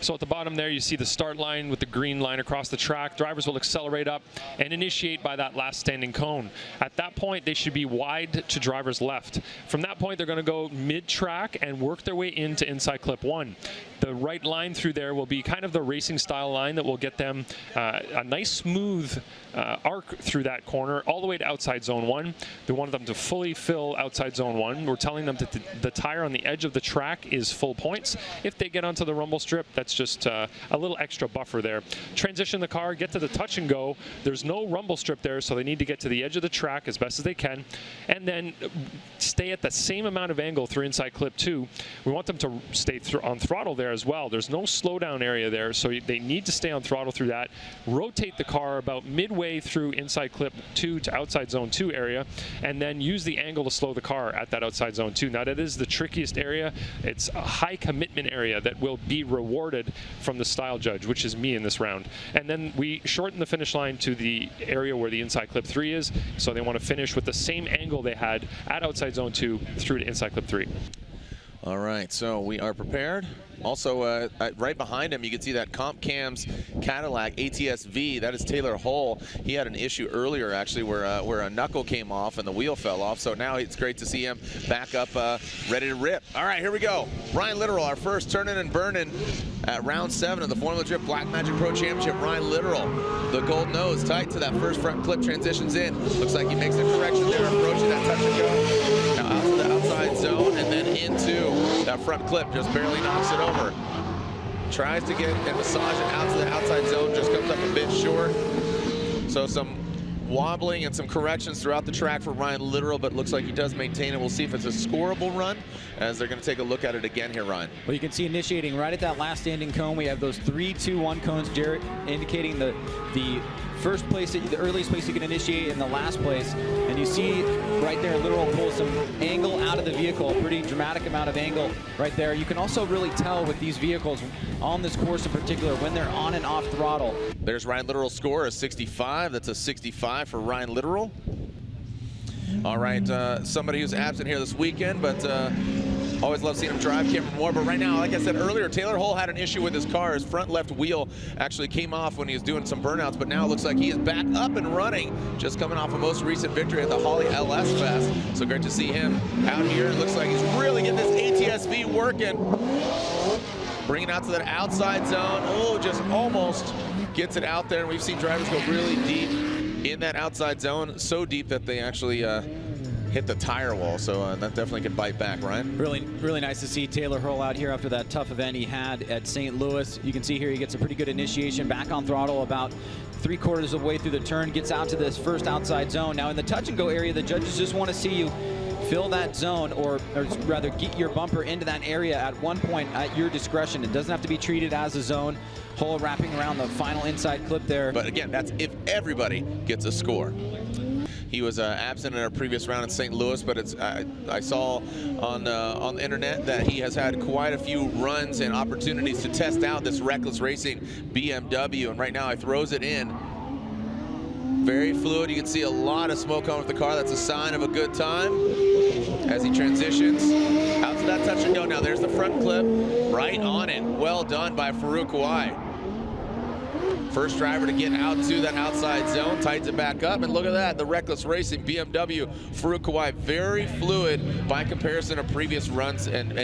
So at the bottom there, you see the start line with the green line across the track. Drivers will accelerate up and initiate by that last standing cone. At that point, they should be wide to driver's left. From that point, they're going to go mid-track and work their way into inside clip 1. The right line through there will be kind of the racing style line that will get them a nice smooth arc through that corner all the way to outside zone 1. They wanted them to fully fill outside zone 1. We're telling them that the tire on the edge of the track is full points. If they get onto the rumble strip, that's just a little extra buffer there. Transition the car, get to the touch and go. There's no rumble strip there, so they need to get to the edge of the track as best as they can, and then stay at the same amount of angle through inside clip 2. We want them to stay on throttle there as well. There's no slowdown area there, so they need to stay on throttle through that. Rotate the car about midway through inside clip 2 to outside zone 2 area, and then use the angle to slow the car at that outside zone 2. Now, that is the trickiest area. It's a high commitment area that will be rewarded from the style judge, which is me in this round. And then we shorten the finish line to the area where the inside clip 3 is, so they want to finish with the same angle they had at outside zone 2 through to inside clip 3. All right, so we are prepared. Also, right behind him, you can see that Comp Cam's Cadillac ATS-V. That is Taylor Hull. He had an issue earlier, actually, where a knuckle came off and the wheel fell off. So now it's great to see him back up, ready to rip. All right, here we go. Ryan Littoral, our first turning and burning at round 7 of the Formula Drift Black Magic Pro Championship. Ryan Littoral, the gold nose, tight to that first front clip, transitions in. Looks like he makes a correction there, approaching that touch and go. Now out to the outside zone and then into that front clip, just barely knocks it over. Tries to get and massage it out to the outside zone, just comes up a bit short. So some wobbling and some corrections throughout the track for Ryan Littoral, but looks like he does maintain it. We'll see if it's a scoreable run, as they're going to take a look at it again here, Ryan. Well, you can see initiating right at that last standing cone. We have those 3, 2, 1 cones, Jarrett, indicating the first place, the earliest place you can initiate, and the last place. And you see right there, Littoral pulls some angle out of the vehicle, a pretty dramatic amount of angle right there. You can also really tell with these vehicles on this course in particular when they're on and off throttle. There's Ryan Littoral's score, a 65. That's a 65 for Ryan Littoral. All right, somebody who's absent here this weekend, but always love seeing him drive Cameron Moore. But right now, like I said earlier, Taylor Hull had an issue with his car. His front left wheel actually came off when he was doing some burnouts, but now it looks like he is back up and running, just coming off a most recent victory at the Holly LS Fest. So great to see him out here. It looks like he's really getting this ATS-V working. Bringing out to that outside zone. Oh, just almost gets it out there. And we've seen drivers go really deep in that outside zone, so deep that they actually hit the tire wall, so that definitely can bite back, Ryan. Really nice to see Taylor Hull out here after that tough event he had at St. Louis. You can see here he gets a pretty good initiation, back on throttle about 3/4 of the way through the turn, gets out to this first outside zone. Now in the touch and go area, the judges just want to see you fill that zone, or rather get your bumper into that area at one point at your discretion. It doesn't have to be treated as a zone. Hull wrapping around the final inside clip there. But again, that's if everybody gets a score. He was absent in our previous round in St. Louis, but it's I saw on the internet that he has had quite a few runs and opportunities to test out this reckless racing BMW, and right now he throws it in. Very fluid. You can see a lot of smoke coming with the car. That's a sign of a good time as he transitions out to that touch and go. Now there's the front clip, right on it. Well done by Farouk Kawai. First driver to get out to that outside zone, tightens it back up, and look at that, the reckless racing BMW, Farouk Kawai, very fluid by comparison to previous runs and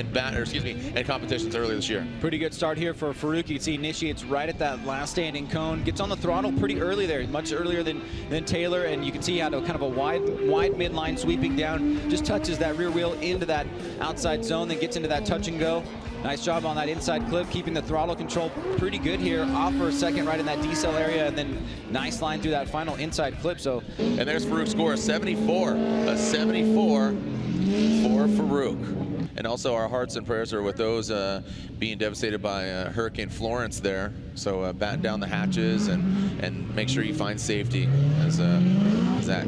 competitions earlier this year. Pretty good start here for Farouk. You can see initiates right at that last standing cone, gets on the throttle pretty early there, much earlier than Taylor, and you can see how kind of a wide midline sweeping down, just touches that rear wheel into that outside zone, then gets into that touch and go. Nice job on that inside clip, keeping the throttle control pretty good here. Off for a second right in that decel area, and then nice line through that final inside clip. So, and there's Farouk's score, a 74. A 74 for Farouk. And also our hearts and prayers are with those being devastated by Hurricane Florence there. So batten down the hatches and make sure you find safety as that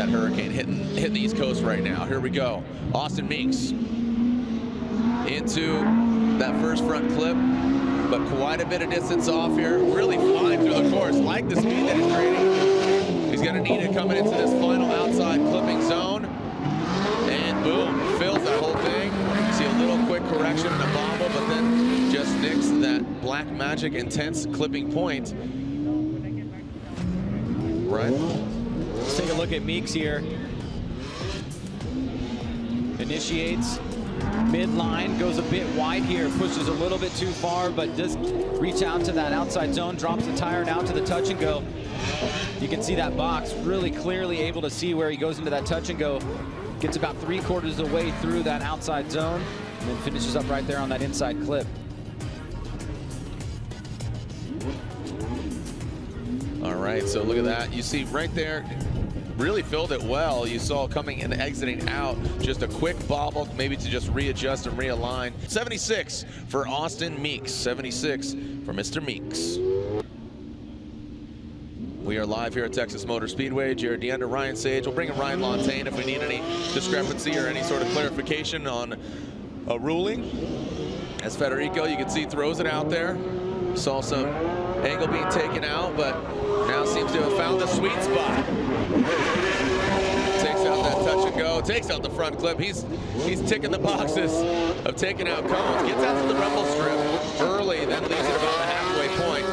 hurricane hitting the East Coast right now. Here we go. Austin Meeks into that first front clip, but quite a bit of distance off here. Really flying through the course, like the speed that he's creating. He's going to need it coming into this final outside clipping zone. And boom, fills that whole thing. You see a little quick correction and a bobble, but then just nicks that that Black Magic Intense clipping point. Right. Let's take a look at Meeks here. Initiates midline, goes a bit wide here, pushes a little bit too far, but does reach out to that outside zone, drops the tire now to the touch and go. You can see that box really clearly, able to see where he goes into that touch and go. Gets about 3/4 of the way through that outside zone, and then finishes up right there on that inside clip. All right, so look at that. You see right there, really filled it well. You saw coming and exiting out, just a quick bobble, maybe to just readjust and realign. 76 for Austin Meeks, 76 for Mr. Meeks. We are live here at Texas Motor Speedway. Jared DeAnder, Ryan Sage. We'll bring in Ryan Lontaine if we need any discrepancy or any sort of clarification on a ruling. As Federico, you can see, throws it out there. Saw some angle being taken out, but now seems to have found the sweet spot. Takes out that touch and go, takes out the front clip. He's ticking the boxes of taking out cones. Gets out to the rumble strip early, then leaves it about the halfway point.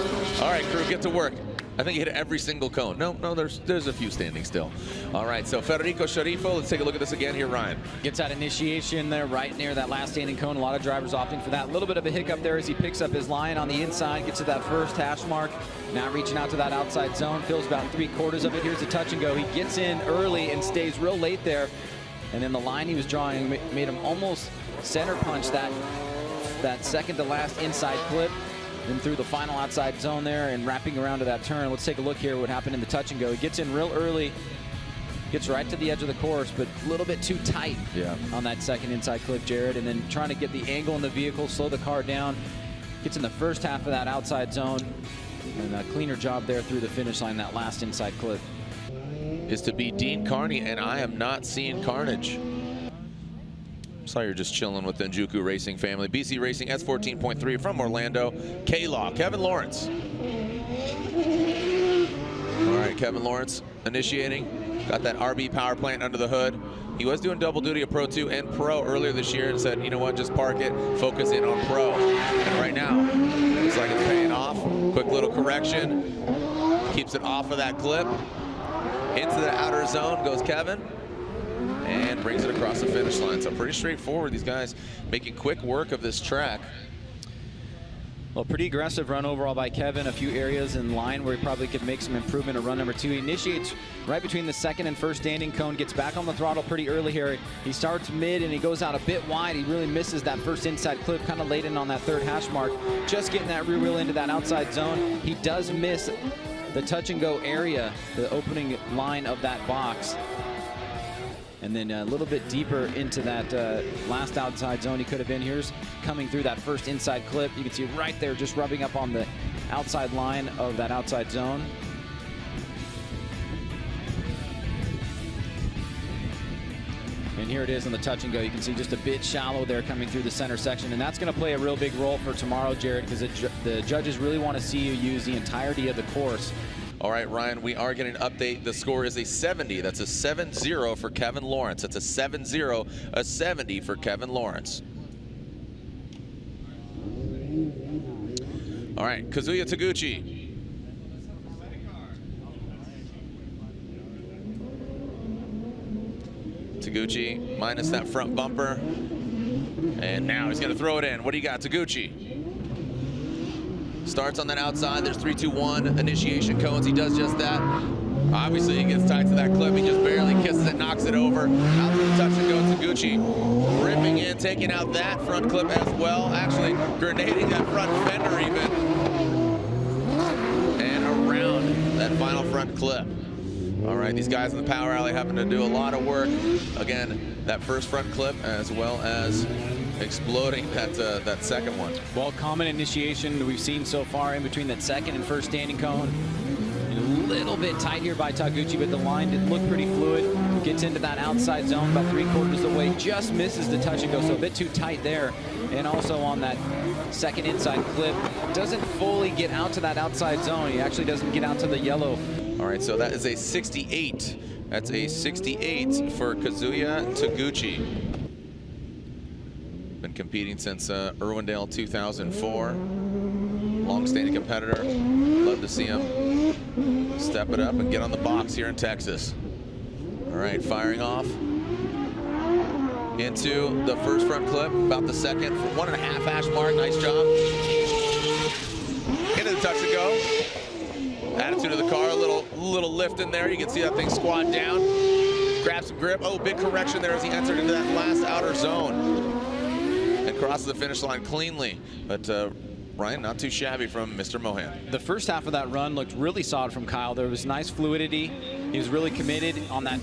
All right, crew, get to work. I think he hit every single cone. No, there's a few standing still. All right, so Federico Sharifo, let's take a look at this again here, Ryan. Gets that initiation there right near that last standing cone. A lot of drivers opting for that. A little bit of a hiccup there as he picks up his line on the inside, gets to that first hash mark. Now reaching out to that outside zone, fills about 3/4 of it. Here's a touch and go. He gets in early and stays real late there. And then the line he was drawing made him almost center punch that second to last inside clip. Then through the final outside zone there and wrapping around to that turn. Let's take a look here what happened in the touch and go. He gets in real early, gets right to the edge of the course, but a little bit too tight on that second inside clip, Jared. And then trying to get the angle in the vehicle, slow the car down. Gets in the first half of that outside zone. And a cleaner job there through the finish line, that last inside clip. Is to be Dean Carney, and I am not seeing carnage. Saw you're just chilling with the Njuku Racing family. BC Racing S14.3 from Orlando. K-Law, Kevin Lawrence. All right, Kevin Lawrence initiating. Got that RB power plant under the hood. He was doing double duty of Pro 2 and Pro earlier this year and said, you know what, just park it, focus in on Pro. And right now, looks like it's paying off. Quick little correction. Keeps it off of that clip. Into the outer zone goes Kevin. And brings it across the finish line. So pretty straightforward. These guys making quick work of this track. Well, pretty aggressive run overall by Kevin. A few areas in line where he probably could make some improvement in run number 2. He initiates right between the second and first standing cone, gets back on the throttle pretty early here. He starts mid and he goes out a bit wide. He really misses that first inside clip, kind of late in on that third hash mark. Just getting that rear wheel into that outside zone. He does miss the touch and go area, the opening line of that box. And then a little bit deeper into that last outside zone he could have been. Here's coming through that first inside clip. You can see right there just rubbing up on the outside line of that outside zone. And here it is on the touch and go. You can see just a bit shallow there coming through the center section. And that's going to play a real big role for tomorrow, Jared, because the judges really want to see you use the entirety of the course. All right, Ryan, we are getting an update. The score is a 70. That's a 7-0 for Kevin Lawrence. That's a 7-0, a 70 for Kevin Lawrence. All right, Kazuya Taguchi. Taguchi minus that front bumper. And now he's going to throw it in. What do you got, Taguchi? Starts on that outside. There's 3, 2, 1 initiation cones. He does just that. Obviously, he gets tight to that clip. He just barely kisses it, knocks it over. Out to the touch and go. Taguchi ripping in, taking out that front clip as well. Actually, grenading that front fender even. And around that final front clip. All right, these guys in the power alley having to do a lot of work. Again, that first front clip as well as exploding that second one. Well, common initiation we've seen so far in between that second and first standing cone. And a little bit tight here by Taguchi, but the line did look pretty fluid. Gets into that outside zone about 3/4 of the way, just misses the touch and go, so a bit too tight there. And also on that second inside clip, doesn't fully get out to that outside zone. He actually doesn't get out to the yellow. All right, so that is a 68. That's a 68 for Kazuya Taguchi. Been competing since Irwindale 2004. Long-standing competitor. Love to see him step it up and get on the box here in Texas. All right, firing off into the first front clip, about the second, 1.5 hash mark. Nice job. Into the touch and go. Attitude of the car, a little lift in there. You can see that thing squat down. Grab some grip. Oh, big correction there as he entered into that last outer zone. And crosses the finish line cleanly. But Ryan, not too shabby from Mr. Mohan. The first half of that run looked really solid from Kyle. There was nice fluidity. He was really committed on that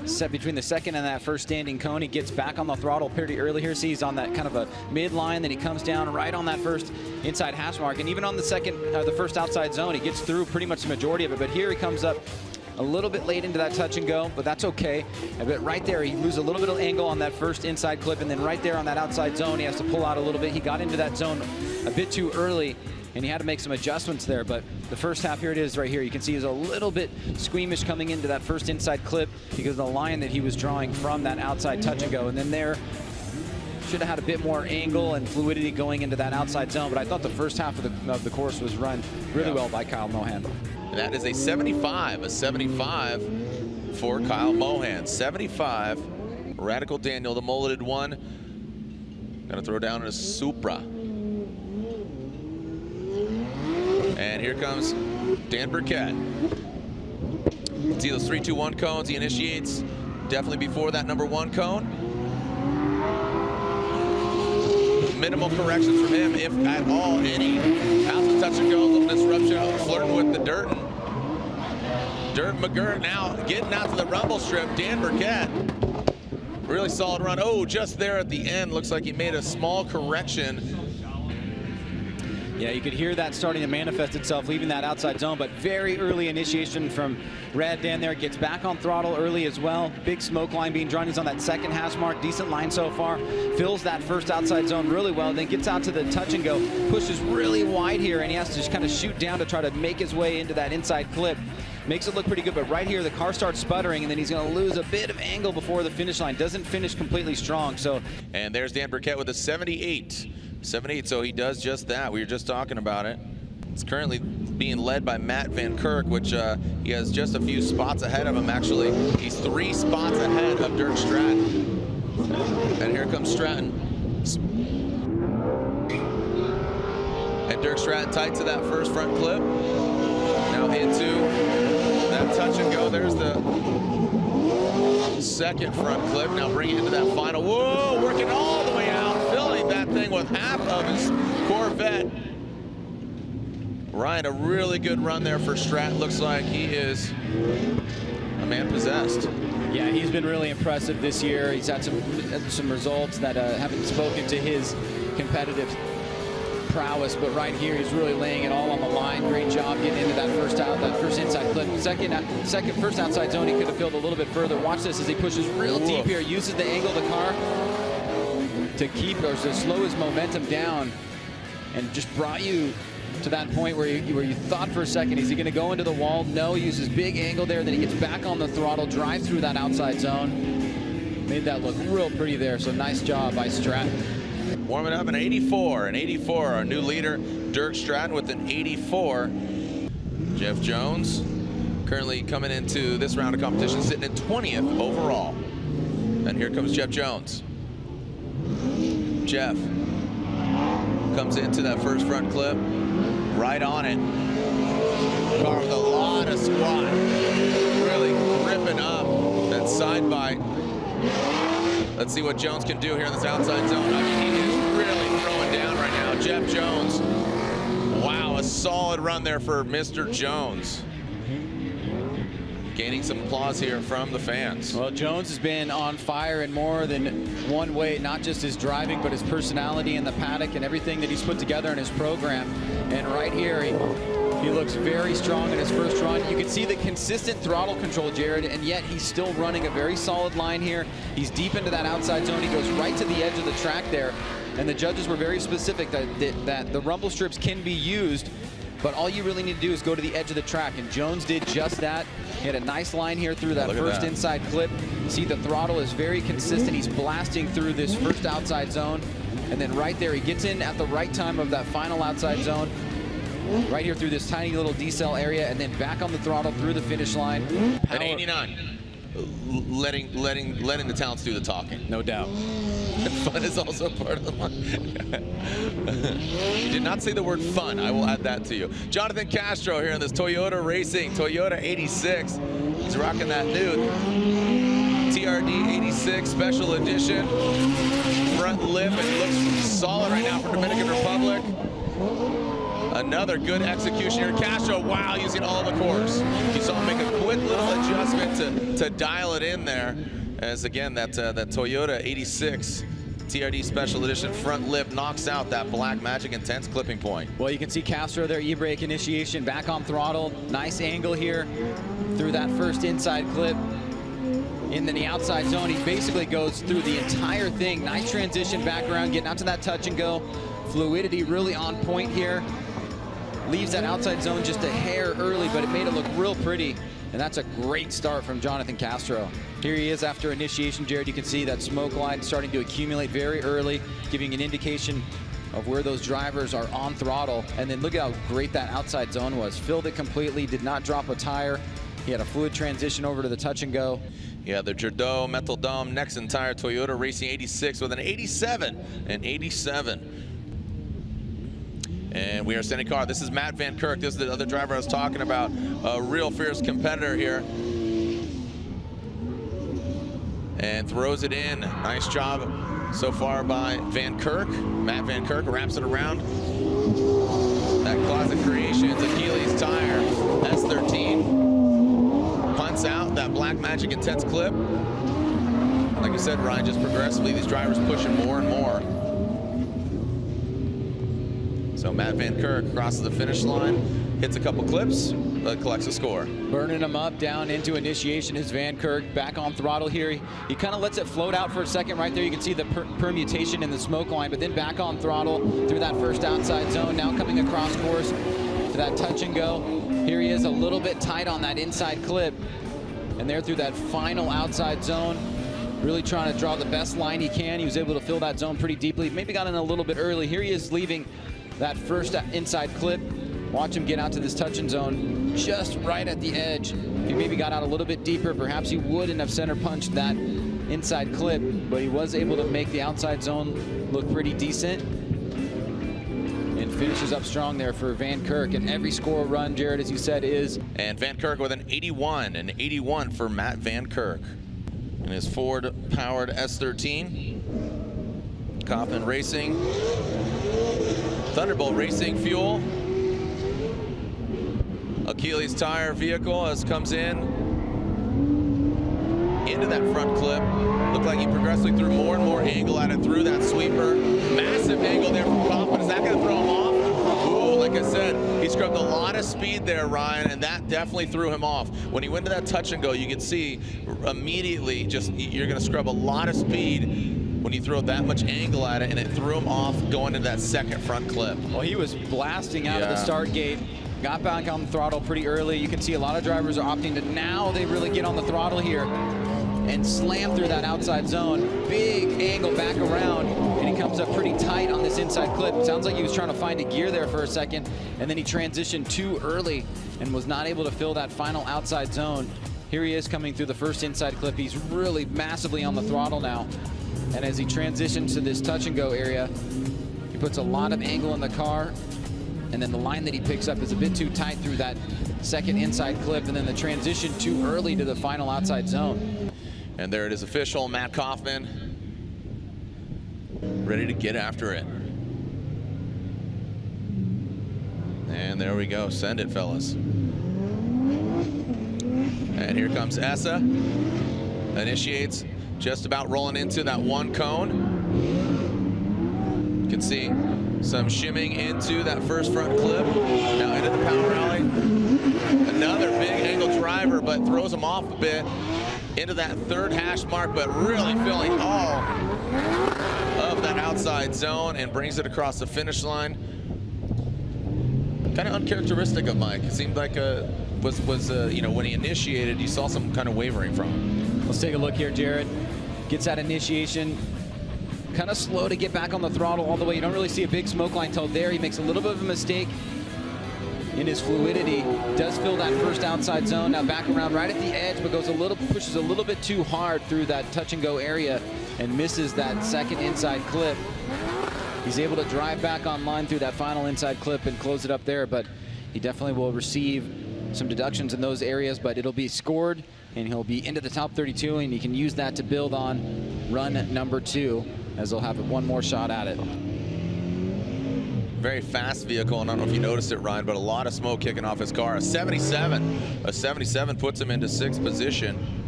set between the second and that first standing cone. He gets back on the throttle pretty early here. See, he's on that kind of a midline. Then he comes down right on that first inside hash mark. And even on the second, the first outside zone, he gets through pretty much the majority of it. But here he comes up a little bit late into that touch and go, but that's okay. But right there, he loses a little bit of angle on that first inside clip, and then right there on that outside zone, he has to pull out a little bit. He got into that zone a bit too early, and he had to make some adjustments there. But the first half, here it is right here. You can see he's a little bit squeamish coming into that first inside clip because of the line that he was drawing from that outside touch and go. And then there, should have had a bit more angle and fluidity going into that outside zone. But I thought the first half of the course was run really well by Kyle Mohan. And that is a 75 for Kyle Mohan. 75. Radical Daniel, the mulleted one. Gonna throw down a Supra. And here comes Dan Burkett. See those 3-2-1 cones he initiates definitely before that number 1 cone. Minimal corrections from him, if at all any. Out to touch and go, a little disruption, flirting with the dirt. Dirt McGirt now getting out to the rumble strip. Dan Burkett, really solid run. Oh, just there at the end, looks like he made a small correction. Yeah, you could hear that starting to manifest itself, leaving that outside zone, but very early initiation from Red Dan there. Gets back on throttle early as well. Big smoke line being drawn. He's on that second hash mark. Decent line so far. Fills that first outside zone really well, then gets out to the touch and go. Pushes really wide here, and he has to just kind of shoot down to try to make his way into that inside clip. Makes it look pretty good, but right here the car starts sputtering, and then he's going to lose a bit of angle before the finish line. Doesn't finish completely strong. So, and there's Dan Burkett with a 78. 78, so he does just that. We were just talking about it. It's currently being led by Matt Van Kirk, which he has just a few spots ahead of him, actually. He's 3 spots ahead of Dirk Stratton. And here comes Stratton. And Dirk Stratton tight to that first front clip. Now into that touch and go. There's the second front clip. Now bring it into that final. Whoa, working all the way out, filling that thing with half of his Corvette. Ryan, a really good run there for Stratton. Looks like he is a man possessed. Yeah, he's been really impressive this year. He's had some results that haven't spoken to his competitive prowess, but right here he's really laying it all on the line. Great job getting into that first inside clip. First outside zone, he could have filled a little bit further. Watch this as he pushes real deep here, uses the angle of the car to keep or to slow his momentum down, and just brought you to that point where you thought for a second, is he going to go into the wall? No, he uses big angle there, then he gets back on the throttle, drives through that outside zone. Made that look real pretty there, so nice job by Stratton. Warming up an 84. An 84, our new leader, Dirk Stratton with an 84. Jeff Jones currently coming into this round of competition, sitting in 20th overall. And here comes Jeff Jones. Jeff comes into that first front clip, right on it. Car with a lot of squat, really gripping up that side bite. Let's see what Jones can do here in this outside zone. I mean, he is really throwing down right now. Jeff Jones. Wow, a solid run there for Mr. Jones. Gaining some applause here from the fans. Well, Jones has been on fire in more than one way, not just his driving, but his personality in the paddock and everything that he's put together in his program. And right here, he looks very strong in his first run. You can see the consistent throttle control, Jared, and yet he's still running a very solid line here. He's deep into that outside zone. He goes right to the edge of the track there. And the judges were very specific that the rumble strips can be used, but all you really need to do is go to the edge of the track, and Jones did just that. He had a nice line here through that first inside clip. See, the throttle is very consistent. He's blasting through this first outside zone, and then right there, he gets in at the right time of that final outside zone, right here through this tiny little decel area, and then back on the throttle through the finish line. At 89, letting the talents do the talking. No doubt. And fun is also part of the fun. You did not say the word fun. I will add that to you. Jonathan Castro here in this Toyota Racing, Toyota 86. He's rocking that new TRD 86 Special Edition. Front lip, and looks solid right now for Dominican Republic. Another good execution here. Castro, wow, using all the course. You saw him make a quick little adjustment to dial it in there. As again, that Toyota 86 TRD Special Edition front lip knocks out that black Magic Intense clipping point. Well, you can see Castro there, e-brake initiation, back on throttle. Nice angle here through that first inside clip. In the outside zone, he basically goes through the entire thing. Nice transition back around, getting out to that touch and go. Fluidity really on point here. Leaves that outside zone just a hair early, but it made it look real pretty. And that's a great start from Jonathan Castro. Here he is after initiation, Jared. You can see that smoke line starting to accumulate very early, giving an indication of where those drivers are on throttle. And then look at how great that outside zone was. Filled it completely, did not drop a tire. He had a fluid transition over to the touch and go. Yeah, the Jordo Metal Dome next entire Toyota Racing 86 with an 87 and 87. And we are sending car. This is Matt Van Kirk. This is the other driver I was talking about. A real fierce competitor here. And throws it in. Nice job so far by Van Kirk. Matt Van Kirk wraps it around. That Closet Creations Achilles tire. S13. Punts out that Black Magic Intense clip. Like I said, Ryan, just progressively these drivers pushing more and more. So Matt Van Kirk crosses the finish line, hits a couple clips, but collects a score. Burning him up down into initiation is Van Kirk, back on throttle here. He kind of lets it float out for a second right there. You can see the permutation in the smoke line, but then back on throttle through that first outside zone. Now coming across course to that touch and go. Here he is a little bit tight on that inside clip. And there through that final outside zone, really trying to draw the best line he can. He was able to fill that zone pretty deeply. Maybe got in a little bit early. Here he is leaving that first inside clip. Watch him get out to this touching zone just right at the edge. If he maybe got out a little bit deeper, perhaps he wouldn't have center punched that inside clip, but he was able to make the outside zone look pretty decent and finishes up strong there for Van Kirk. And every score run, Jared, as you said, is. And Van Kirk with an 81 for Matt Van Kirk in his Ford-powered S13. Kaufman Racing. Thunderbolt Racing fuel. Achilles tire vehicle as comes in into that front clip. Looked like he progressively threw more and more angle at it through that sweeper. Massive angle there from Kaufman. Is that going to throw him off? Ooh, like I said, he scrubbed a lot of speed there, Ryan, and that definitely threw him off. When he went to that touch and go, you can see immediately just you're going to scrub a lot of speed when you throw that much angle at it, and it threw him off going to that second front clip. Well, he was blasting out of the start gate. Got back on the throttle pretty early. You can see a lot of drivers are opting to now they really get on the throttle here and slam through that outside zone. Big angle back around, and he comes up pretty tight on this inside clip. Sounds like he was trying to find a gear there for a second, and then he transitioned too early and was not able to fill that final outside zone. Here he is coming through the first inside clip. He's really massively on the throttle now. And as he transitions to this touch and go area, he puts a lot of angle in the car. And then the line that he picks up is a bit too tight through that second inside clip, and then the transition too early to the final outside zone. And there it is official, Matt Kaufman ready to get after it. And there we go, send it, fellas. And here comes Essa, initiates, just about rolling into that one cone. You can see some shimming into that first front clip. Now into the power alley. Another big angle driver, but throws him off a bit into that third hash mark, but really filling all of that outside zone and brings it across the finish line. Kind of uncharacteristic of Mike. It seemed like you know, when he initiated, you saw some kind of wavering from him. Let's take a look here, Jared. Gets that initiation. Kind of slow to get back on the throttle all the way. You don't really see a big smoke line till there. He makes a little bit of a mistake in his fluidity. Does fill that first outside zone. Now back around right at the edge, but pushes a little bit too hard through that touch and go area and misses that second inside clip. He's able to drive back online through that final inside clip and close it up there, but he definitely will receive some deductions in those areas, but it'll be scored and he'll be into the top 32, and he can use that to build on run number 2 as they'll have one more shot at it. Very fast vehicle, and I don't know if you noticed it, Ryan, but a lot of smoke kicking off his car. A 77 puts him into 6th position.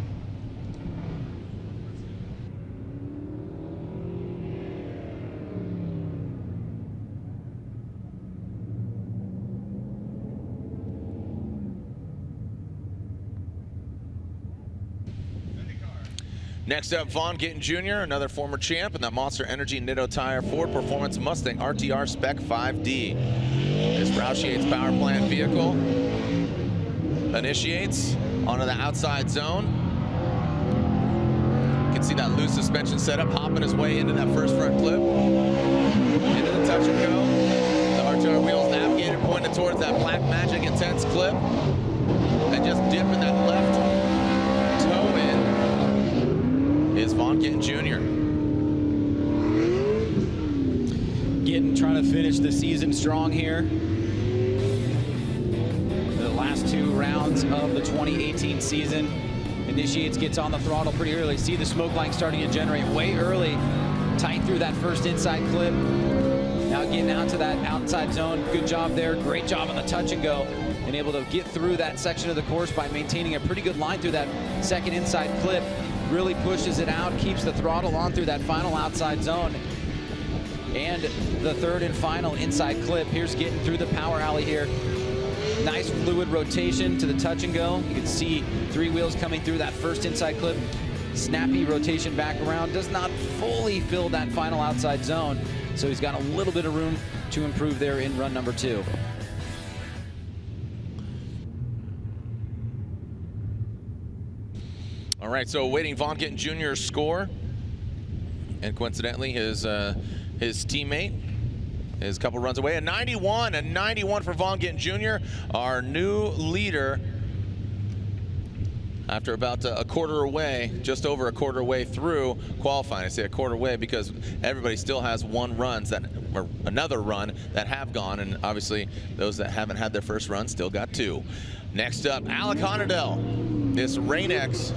Next up, Vaughn Gittin Jr., another former champ in that Monster Energy Nitto Tire Ford Performance Mustang RTR Spec 5D. This Roush Yates power plant vehicle initiates onto the outside zone. You can see that loose suspension setup hopping his way into that first front clip. Into the touch and go. The RTR wheels navigated, pointed towards that Black Magic Intense clip. And just dipping that left toe in is Vaughn Gittin Jr. Gittin trying to finish the season strong here. The last 2 rounds of the 2018 season. Initiates, gets on the throttle pretty early. See the smoke line starting to generate way early. Tight through that first inside clip. Now getting out to that outside zone. Good job there. Great job on the touch and go. And able to get through that section of the course by maintaining a pretty good line through that second inside clip. Really pushes it out, keeps the throttle on through that final outside zone. And the third and final inside clip. Here's Gittin through the power alley here. Nice fluid rotation to the touch and go. You can see 3 wheels coming through that first inside clip. Snappy rotation back around. Does not fully fill that final outside zone. So he's got a little bit of room to improve there in run number 2. All right, so awaiting Vaughn Gittin Jr.'s score, and coincidentally his teammate is a couple runs away. A 91 for Vaughn Gittin Jr., our new leader, after about a quarter away, just over a quarter way through qualifying. I say a quarter way because everybody still has another run that have gone, and obviously those that haven't had their first run still got 2. Next up, Alec Honadell, this Rain-X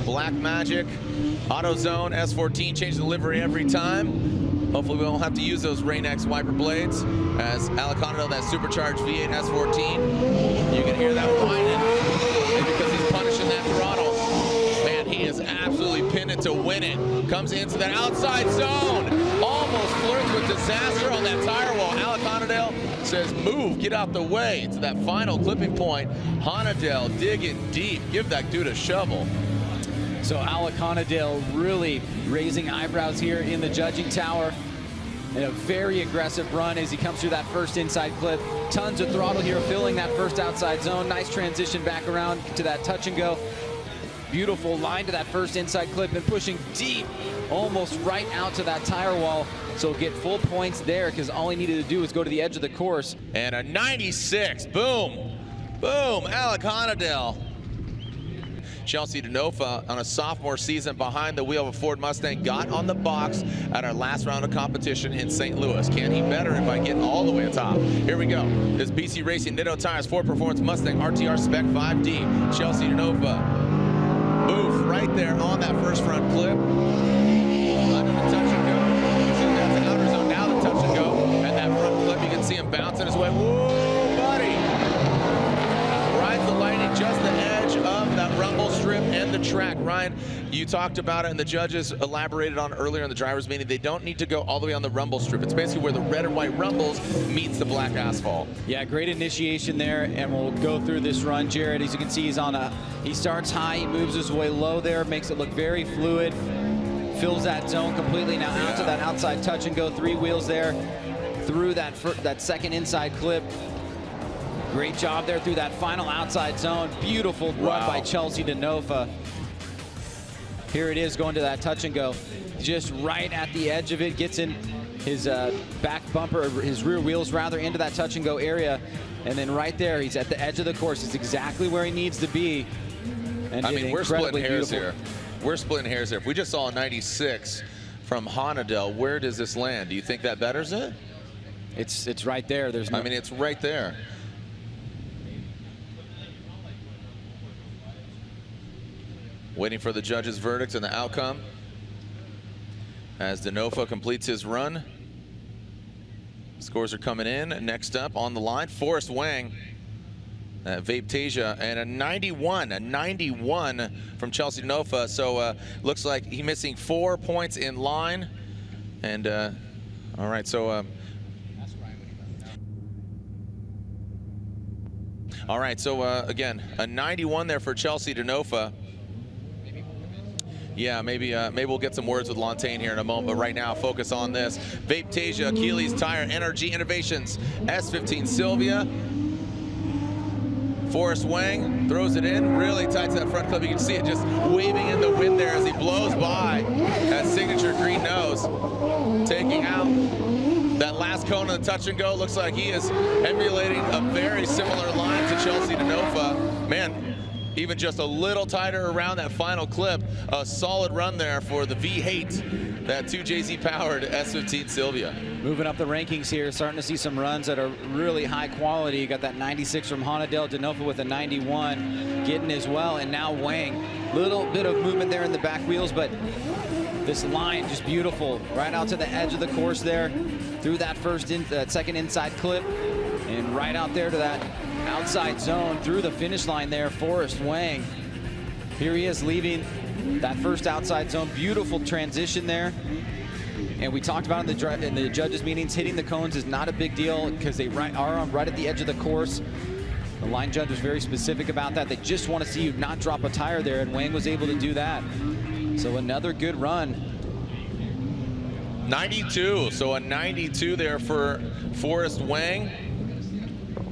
Black Magic AutoZone S14, change the livery every time. Hopefully we won't have to use those Rain-X wiper blades as Alec Honadell, that supercharged V8 S14. You can hear that whining because he's punishing that throttle. Man, he is absolutely pinned it to win it. Comes into that outside zone. Almost flirts with disaster on that tire wall. Alec Honadell says, move, get out the way. To that final clipping point, Honadell digging deep. Give that dude a shovel. So Alec Honadell really raising eyebrows here in the judging tower. And a very aggressive run as he comes through that first inside clip. Tons of throttle here, filling that first outside zone. Nice transition back around to that touch and go. Beautiful line to that first inside clip and pushing deep, almost right out to that tire wall. So get full points there because all he needed to do was go to the edge of the course. And a 96, boom, boom, Alec Honadell. Chelsea Denofa on a sophomore season behind the wheel of a Ford Mustang got on the box at our last round of competition in St. Louis. Can he better it by getting all the way atop? Here we go. This BC Racing Nitto Tires Ford Performance Mustang RTR Spec 5D. Chelsea Denofa. Move right there on that first front clip. Under the touch and go. So that's the outer zone. Now the touch and go. And that front clip, you can see him bouncing his way. Whoa, buddy. Rides the lightning just the edge of that rumble strip and the track. Ryan, you talked about it and the judges elaborated on it earlier in the driver's meeting. They don't need to go all the way on the rumble strip. It's basically where the red and white rumbles meets the black asphalt. Yeah, great initiation there, and we'll go through this run. Jared, as you can see, he starts high, he moves his way low there, makes it look very fluid, fills that zone completely. Now out to that outside touch and go, 3 wheels there, through that second inside clip. Great job there through that final outside zone. Beautiful run by Chelsea Denofa. Here it is going to that touch and go. Just right at the edge of it, gets in his back bumper, his rear wheels rather, into that touch and go area. And then right there, he's at the edge of the course. He's exactly where he needs to be. And I mean, we're splitting hairs beautiful. here. We're splitting hairs here. If we just saw a 96 from Honadel, where does this land? Do you think that betters it? It's right there. There's no, I mean, it's right there. Waiting for the judges' verdict and the outcome as Denofa completes his run. Scores are coming in. Next up on the line, Forrest Wang, Vaptasia, and a 91 from Chelsea Denofa. So looks like he's missing 4 points in line. And all right, so all right, so again, a 91 there for Chelsea Denofa. Yeah, maybe we'll get some words with Lantain here in a moment, but right now focus on this. Vaptasia, Achilles Tire, NRG Innovations, S15 Sylvia. Forrest Wang throws it in, really tight to that front clip. You can see it just waving in the wind there as he blows by that signature green nose. Taking out that last cone of the touch and go. Looks like he is emulating a very similar line to Chelsea Denofa. Man, even just a little tighter around that final clip. A solid run there for the V8, that 2JZ powered S15 Sylvia. Moving up the rankings here, starting to see some runs that are really high quality. You got that 96 from Honadel, Denofa with a 91, Gittin as well, and now Wang. Little bit of movement there in the back wheels, but this line just beautiful. Right out to the edge of the course there, through that second inside clip, and right out there to that outside zone, through the finish line there, Forrest Wang. Here he is leaving that first outside zone. Beautiful transition there. And we talked about in the judges' meetings, hitting the cones is not a big deal because they are right at the edge of the course. The line judge was very specific about that. They just want to see you not drop a tire there, and Wang was able to do that. So another good run. 92, so a 92 there for Forrest Wang.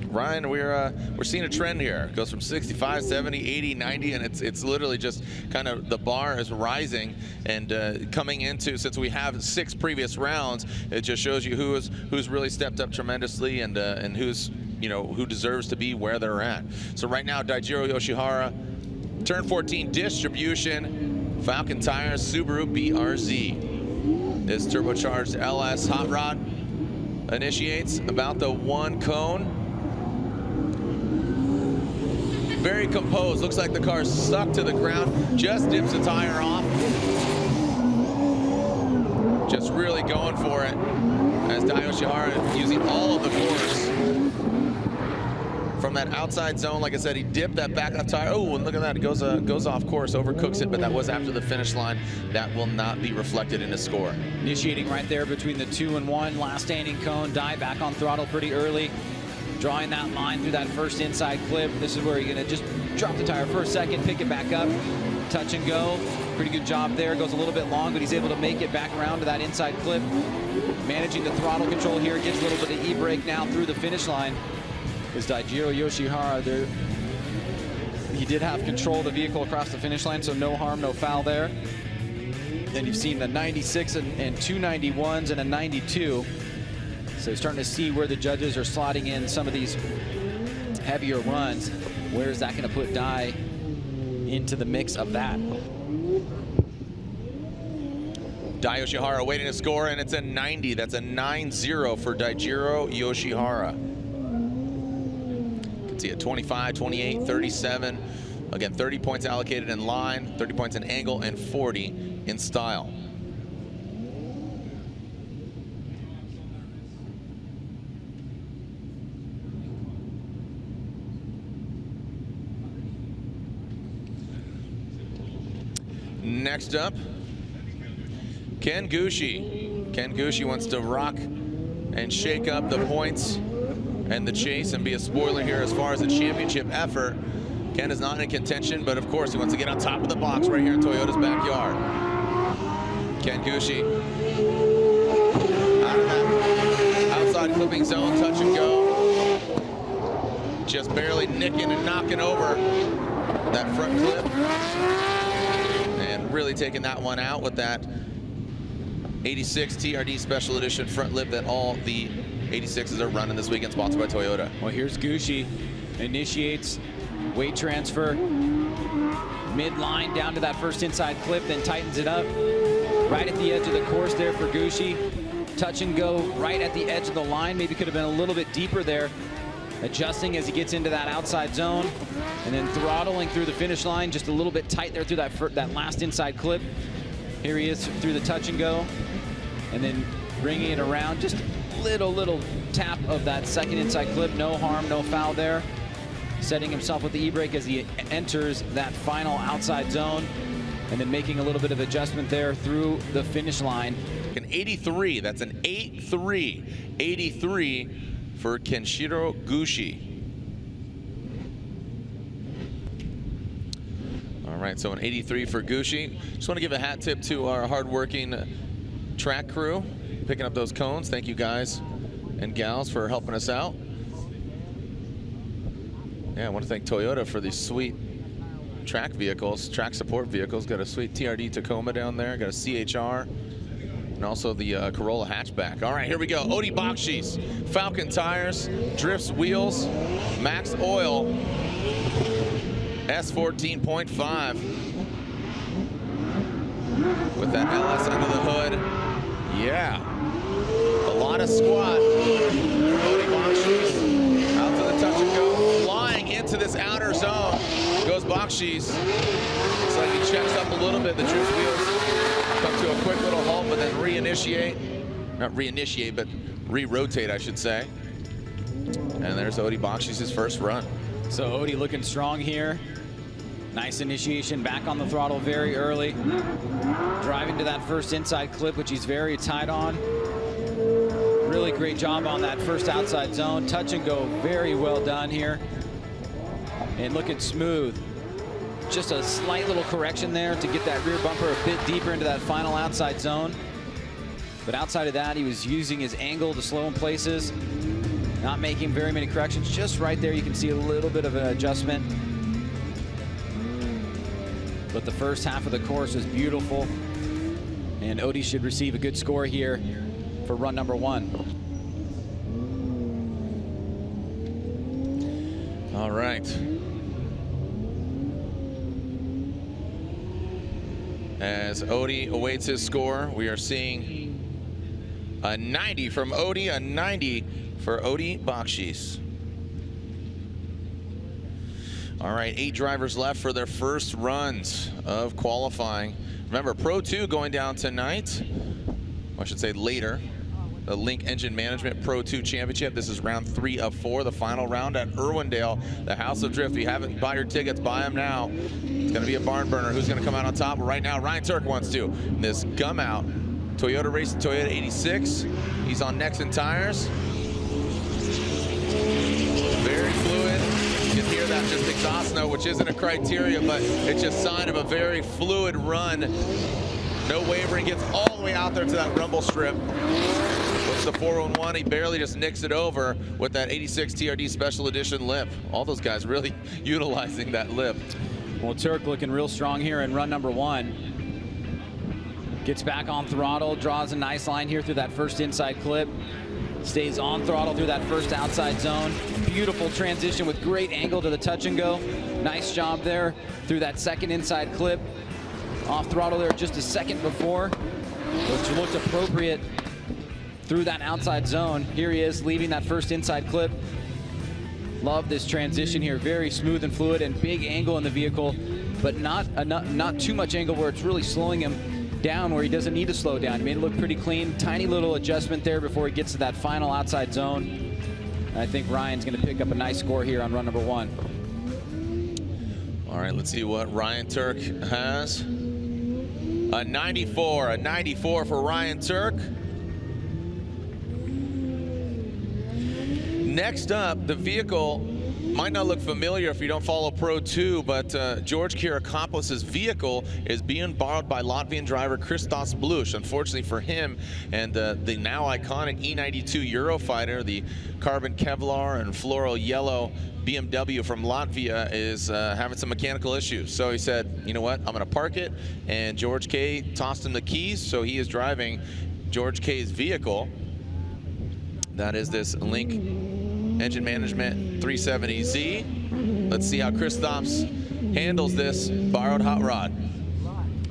Ryan, we're seeing a trend here. It goes from 65, 70, 80, 90, and it's literally just kind of the bar is rising. And coming into, since we have 6 previous rounds, it just shows you who's really stepped up tremendously and who's, you know, who deserves to be where they're at. So right now, Daijiro Yoshihara, turn 14 distribution, Falcon Tires, Subaru BRZ. This turbocharged LS hot rod initiates about the 1 cone. Very composed. Looks like the car's stuck to the ground. Just dips the tire off. Just really going for it as Yoshihara using all of the force from that outside zone. Like I said, he dipped that back left tire. Oh, and look at that. It goes off course, overcooks it, but that was after the finish line. That will not be reflected in his score. Initiating right there between the 2 and 1. Last standing cone. Die back on throttle pretty early. Drawing that line through that first inside clip. This is where you're going to just drop the tire for a second, pick it back up, touch and go. Pretty good job there. Goes a little bit long, but he's able to make it back around to that inside clip. Managing the throttle control here. Gives a little bit of e-brake now through the finish line. Is Daijiro Yoshihara there. He did have control of the vehicle across the finish line, so no harm, no foul there. Then you've seen the 96 and 2 91s and a 92. So you're starting to see where the judges are slotting in some of these heavier runs. Where is that going to put Dai into the mix of that? Dai Yoshihara waiting to score, and it's a 90. That's a 9-0 for Daijiro Yoshihara. You can see it 25, 28, 37. Again, 30 points allocated in line, 30 points in angle, and 40 in style. Next up, Ken Gushi. Ken Gushi wants to rock and shake up the points and the chase and be a spoiler here as far as the championship effort. Ken is not in contention, but of course he wants to get on top of the box right here in Toyota's backyard. Ken Gushi out of that outside clipping zone, touch and go. Just barely nicking and knocking over that front clip. And really taking that one out with that 86 TRD Special Edition front lip that all the 86s are running this weekend, sponsored by Toyota. Well, here's Gucci. Initiates weight transfer. Mid-line down to that first inside clip, then tightens it up. Right at the edge of the course there for Gucci. Touch and go right at the edge of the line. Maybe could have been a little bit deeper there. Adjusting as he gets into that outside zone. And then throttling through the finish line. Just a little bit tight there through that last inside clip. Here he is through the touch and go. And then bringing it around. Just little tap of that second inside clip. No harm, no foul there. Setting himself with the e-brake as he enters that final outside zone. And then making a little bit of adjustment there through the finish line. An 83, that's an 8-3. 83 for Kenshiro Gucci. All right, so an 83 for Gucci. Just want to give a hat tip to our hardworking track crew, picking up those cones. Thank you guys and gals for helping us out. Yeah, I want to thank Toyota for these sweet track vehicles, track support vehicles. Got a sweet TRD Tacoma down there, got a CHR, and also the Corolla hatchback. All right, here we go. Odi Bakshi's, Falcon tires, Drifts wheels, Max oil, S14.5. With that LS under the hood. Yeah. A lot of squat. Odi Bakshi's out to the touch and go. Flying into this outer zone goes Bakshi's. Looks like he checks up a little bit. The drift wheels come to a quick little halt, but then reinitiate. Not reinitiate, but re-rotate, I should say. And there's Odi Bakshi's first run. So Odi looking strong here. Nice initiation, back on the throttle very early. Driving to that first inside clip, which he's very tight on. Really great job on that first outside zone. Touch and go, very well done here. And looking smooth. Just a slight little correction there to get that rear bumper a bit deeper into that final outside zone. But outside of that, he was using his angle to slow in places. Not making very many corrections. Just right there, you can see a little bit of an adjustment. But the first half of the course was beautiful. And Odi should receive a good score here for run number 1. All right. As Odi awaits his score, we are seeing a 90 from Odi, a 90 for Odi Bakshi's. All right, 8 drivers left for their first runs of qualifying. Remember, Pro 2 going down tonight. I should say later. The Link Engine Management Pro 2 Championship. This is round 3 of 4, the final round at Irwindale, the House of Drift. If you haven't bought your tickets, buy them now. It's going to be a barn burner. Who's going to come out on top? Right now, Ryan Turk wants to. This gum out Toyota Racing Toyota 86. He's on Nexen tires. Very fluid. You can hear that just exhaust note, which isn't a criteria, but it's just a sign of a very fluid run. No wavering, gets all the way out there to that rumble strip. Puts the 411, he barely just nicks it over with that 86 TRD Special Edition lip. All those guys really utilizing that lip. Well, Turk looking real strong here in run number 1. Gets back on throttle, draws a nice line here through that first inside clip. Stays on throttle through that first outside zone. Beautiful transition with great angle to the touch and go. Nice job there through that second inside clip. Off throttle there just a second before, which looked appropriate through that outside zone. Here he is leaving that first inside clip. Love this transition here. Very smooth and fluid and big angle in the vehicle, but not too much angle where it's really slowing him down where he doesn't need to slow down. He made it look pretty clean. Tiny little adjustment there before he gets to that final outside zone. And I think Ryan's going to pick up a nice score here on run number 1. All right, let's see what Ryan Turk has. A 94 for Ryan Turk. Next up, the vehicle might not look familiar if you don't follow Pro 2, but George Kirakopoulos' vehicle is being borrowed by Latvian driver Christos Blush. Unfortunately for him and the now iconic E92 Eurofighter, the carbon Kevlar and floral yellow BMW from Latvia is having some mechanical issues. So he said, you know what, I'm going to park it. And George K tossed him the keys, so he is driving George K's vehicle. That is this Link Engine Management 370Z. Let's see how Kristaps handles this borrowed hot rod.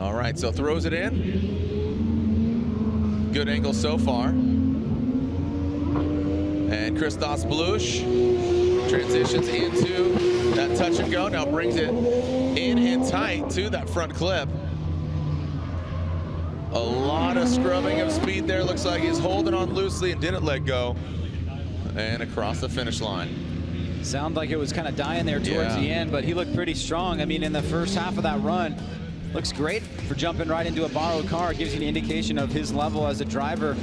All right, so throws it in. Good angle so far. And Kristaps Blush transitions into that touch and go. Now brings it in and tight to that front clip. A lot of scrubbing of speed there. Looks like he's holding on loosely and didn't let go. And across the finish line. Sounded like it was kind of dying there towards the end, but he looked pretty strong. I mean, in the first half of that run, looks great for jumping right into a borrowed car. It gives you an indication of his level as a driver.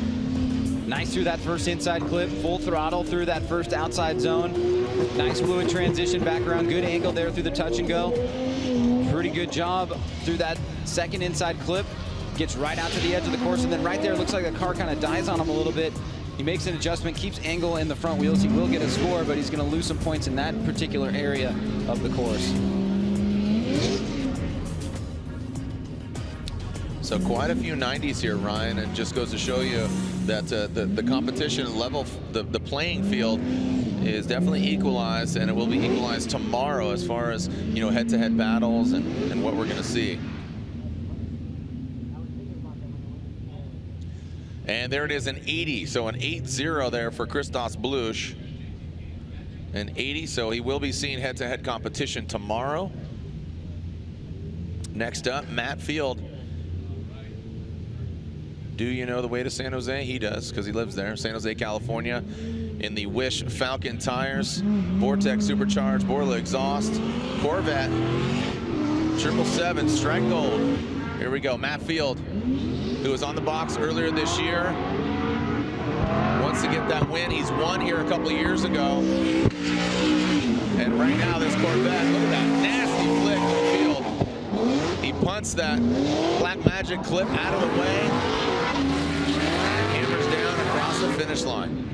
Nice through that first inside clip, full throttle through that first outside zone. Nice fluid transition back around, good angle there through the touch and go. Pretty good job through that second inside clip. Gets right out to the edge of the course, and then right there, looks like the car kind of dies on him a little bit. He makes an adjustment, keeps angle in the front wheels. He will get a score, but he's going to lose some points in that particular area of the course. So quite a few 90s here, Ryan, and just goes to show you that the competition level, the playing field is definitely equalized, and it will be equalized tomorrow as far as, you know, head-to-head battles and what we're going to see. And there it is, an 80, so an 8-0 there for Kristaps Blush. An 80, so he will be seeing head-to-head competition tomorrow. Next up, Matt Field. Do you know the way to San Jose? He does, because he lives there. San Jose, California, in the Wish Falcon tires, Vortex supercharged, Borla exhaust, Corvette, 777 strike gold. Here we go, Matt Field, who was on the box earlier this year. Wants to get that win. He's won here a couple of years ago. And right now, this Corvette, look at that nasty flick to the field. He punts that Black Magic clip out of the way. And hammers down across the finish line.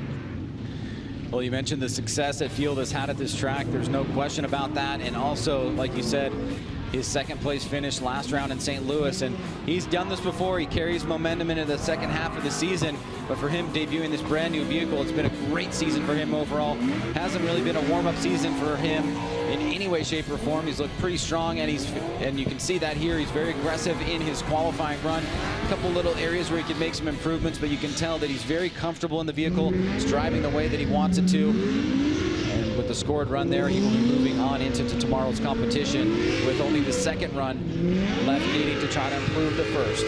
Well, you mentioned the success that Field has had at this track. There's no question about that. And also, like you said, his second place finish last round in St. Louis, and he's done this before. He carries momentum into the second half of the season, but for him debuting this brand new vehicle, it's been a great season for him overall. Hasn't really been a warm-up season for him in any way, shape, or form. He's looked pretty strong, and you can see that here. He's very aggressive in his qualifying run. A couple little areas where he can make some improvements, but you can tell that he's very comfortable in the vehicle. He's driving the way that he wants it to. And with the scored run there, he will be moving on into tomorrow's competition with only the second run left, needing to try to improve the first.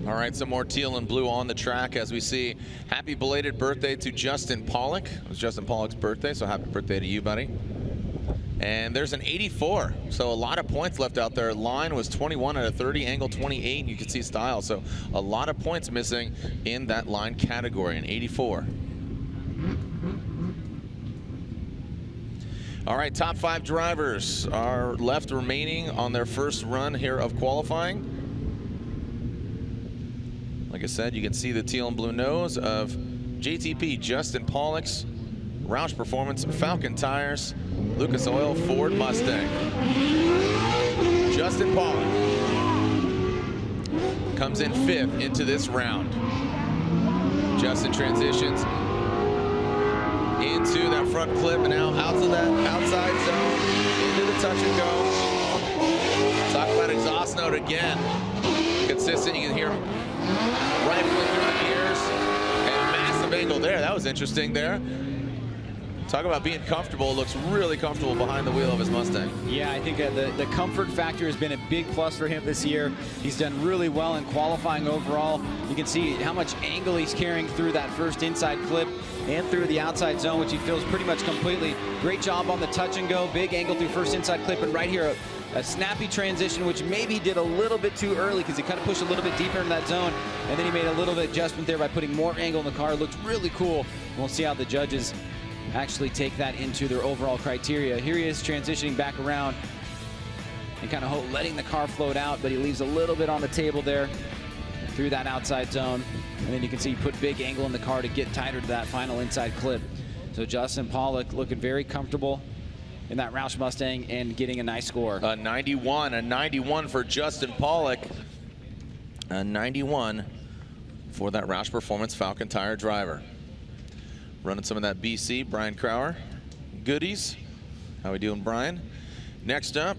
All right, some more teal and blue on the track as we see. Happy belated birthday to Justin Pollock. It was Justin Pollock's birthday, so happy birthday to you, buddy. And there's an 84, so a lot of points left out there. Line was 21 out of 30, angle 28, and you can see style. So a lot of points missing in that line category, an 84. All right, top 5 drivers are left remaining on their first run here of qualifying. Like I said, you can see the teal and blue nose of JTP Justin Pollock's Roush Performance Falcon tires, Lucas Oil Ford Mustang. Justin Pollock comes in 5th into this round. Justin transitions into that front clip and now out to that outside zone, into the touch and go. Talk about exhaust note again. Consistent, you can hear him rifling through the gears, and massive angle there. That was interesting there. Talk about being comfortable. Looks really comfortable behind the wheel of his Mustang. Yeah, I think the comfort factor has been a big plus for him this year. He's done really well in qualifying overall. You can see how much angle he's carrying through that first inside clip and through the outside zone, which he feels pretty much completely. Great job on the touch and go. Big angle through first inside clip, and right here, a snappy transition, which maybe he did a little bit too early because he kind of pushed a little bit deeper in that zone, and then he made a little bit of adjustment there by putting more angle in the car. It looked really cool. We'll see how the judges actually take that into their overall criteria. Here he is transitioning back around and kind of letting the car float out, but he leaves a little bit on the table there through that outside zone. And then you can see he put big angle in the car to get tighter to that final inside clip. So Justin Pollock looking very comfortable in that Roush Mustang and getting a nice score. A 91 for Justin Pollock. A 91 for that Roush Performance Falcon Tire driver. Running some of that BC, Brian Crowder. Goodies. How we doing, Brian? Next up,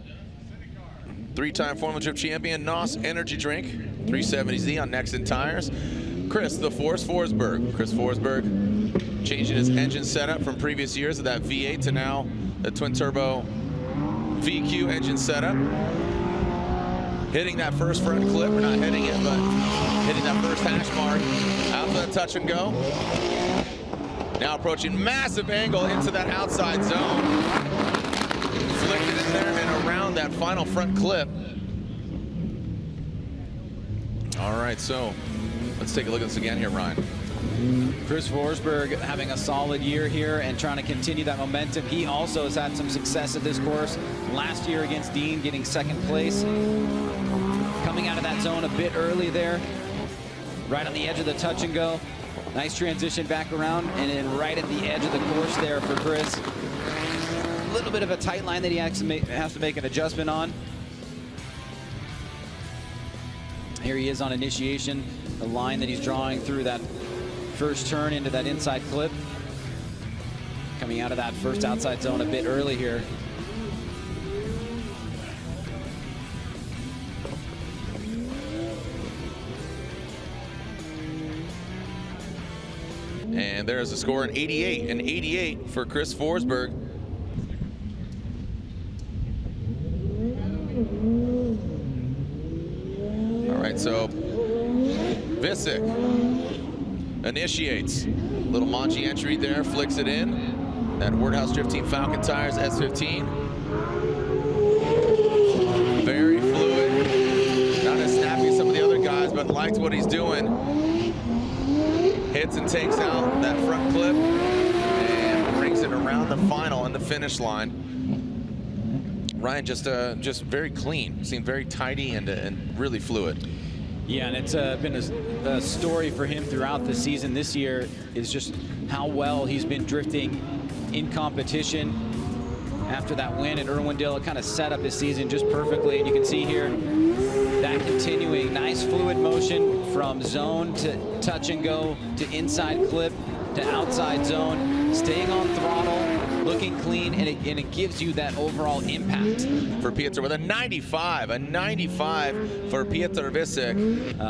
3-time Formula Drift champion, NOS Energy Drink, 370Z on Nexen Tires. Chris, the Force Forsberg. Chris Forsberg changing his engine setup from previous years of that V8 to now the twin turbo VQ engine setup. Hitting that first front clip, or not hitting it, but hitting that first hash mark out to the touch and go. Now approaching massive angle into that outside zone. Flicked it in there and around that final front clip. All right, so let's take a look at this again here, Ryan. Chris Forsberg having a solid year here and trying to continue that momentum. He also has had some success at this course. Last year against Dean, getting second place. Coming out of that zone a bit early there. Right on the edge of the touch and go. Nice transition back around, and then right at the edge of the course there for Chris. A little bit of a tight line that he has to make an adjustment on. Here he is on initiation, the line that he's drawing through that first turn into that inside clip. Coming out of that first outside zone a bit early here. And there's a score, an 88 for Chris Forsberg. All right, so Visick initiates. Little Manji entry there, flicks it in. That Wordhouse Drift Team Falcon Tires S15. Very fluid. Not as snappy as some of the other guys, but liked what he's doing. Hits and takes out that front clip and brings it around the final and the finish line. Ryan just very clean, seemed very tidy and really fluid. Yeah, and it's been a story for him throughout the season this year, is just how well he's been drifting in competition. After that win at Irwindale, it kind of set up his season just perfectly, and you can see here that continuing nice fluid motion from zone to touch and go to inside clip to outside zone, staying on throttle, looking clean, and it gives you that overall impact. For Piotr with a 95 for Piotr Visick.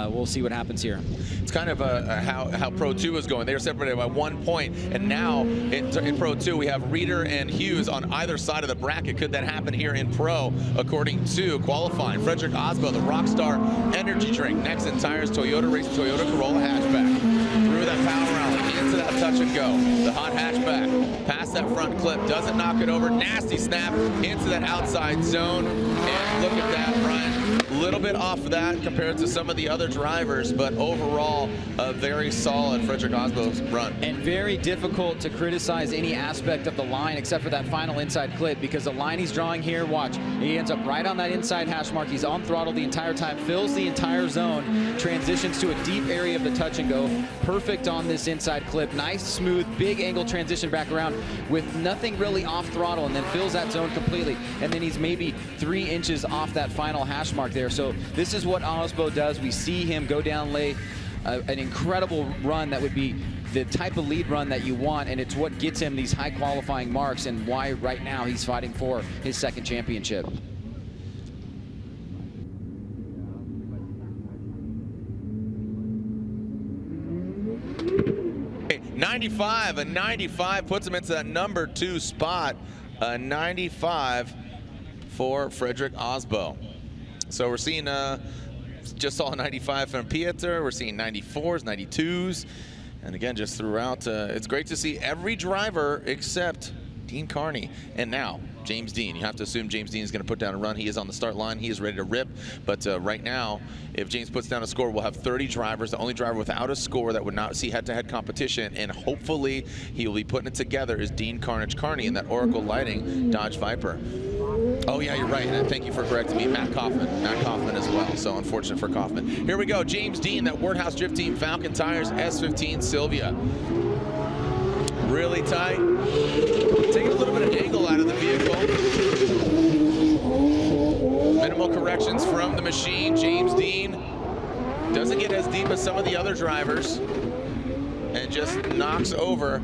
We'll see what happens here. It's kind of how Pro 2 is going. They were separated by 1 point, and now in Pro 2 we have Reeder and Hughes on either side of the bracket. Could that happen here in Pro, according to qualifying? Frederick Osbo, the Rockstar Energy Drink, Nexen Tires, Toyota Race, Toyota Corolla hatchback. Through that power rally, into that touch and go. The hot hatchback, past that front clip, doesn't knock it over. Nasty snap into that outside zone. And look at that, Brian. A little bit off of that compared to some of the other drivers, but overall, a very solid Frederick Osbo's run. And very difficult to criticize any aspect of the line except for that final inside clip, because the line he's drawing here, watch, he ends up right on that inside hash mark. He's on throttle the entire time, fills the entire zone, transitions to a deep area of the touch and go. Perfect on this inside clip. Nice, smooth, big angle transition back around with nothing really off throttle, and then fills that zone completely. And then he's maybe 3 inches off that final hash mark there. So this is what Osbo does. We see him go down late, an incredible run that would be the type of lead run that you want, and it's what gets him these high qualifying marks and why right now he's fighting for his second championship. 95, a 95 puts him into that number 2 spot. A 95 for Frederick Osbo. So we're seeing just saw a 95 from Piotr. We're seeing 94s, 92s. And again, just throughout, it's great to see every driver except Dean Carney. And now, James Dean. You have to assume James Dean is going to put down a run. He is on the start line. He is ready to rip. But right now, if James puts down a score, we'll have 30 drivers. The only driver without a score that would not see head-to-head competition, and hopefully he will be putting it together, is Dean Carnage Carney in that Oracle Lighting Dodge Viper. Oh, yeah, you're right. And thank you for correcting me. Matt Kaufman as well. So unfortunate for Kaufman. Here we go. James Dean, that Wordhouse Drift Team Falcon Tires S15 Sylvia. Really tight. Taking a little bit of angle out of the vehicle. Minimal corrections from the machine. James Dean Doesn't get as deep as some of the other drivers, and just knocks over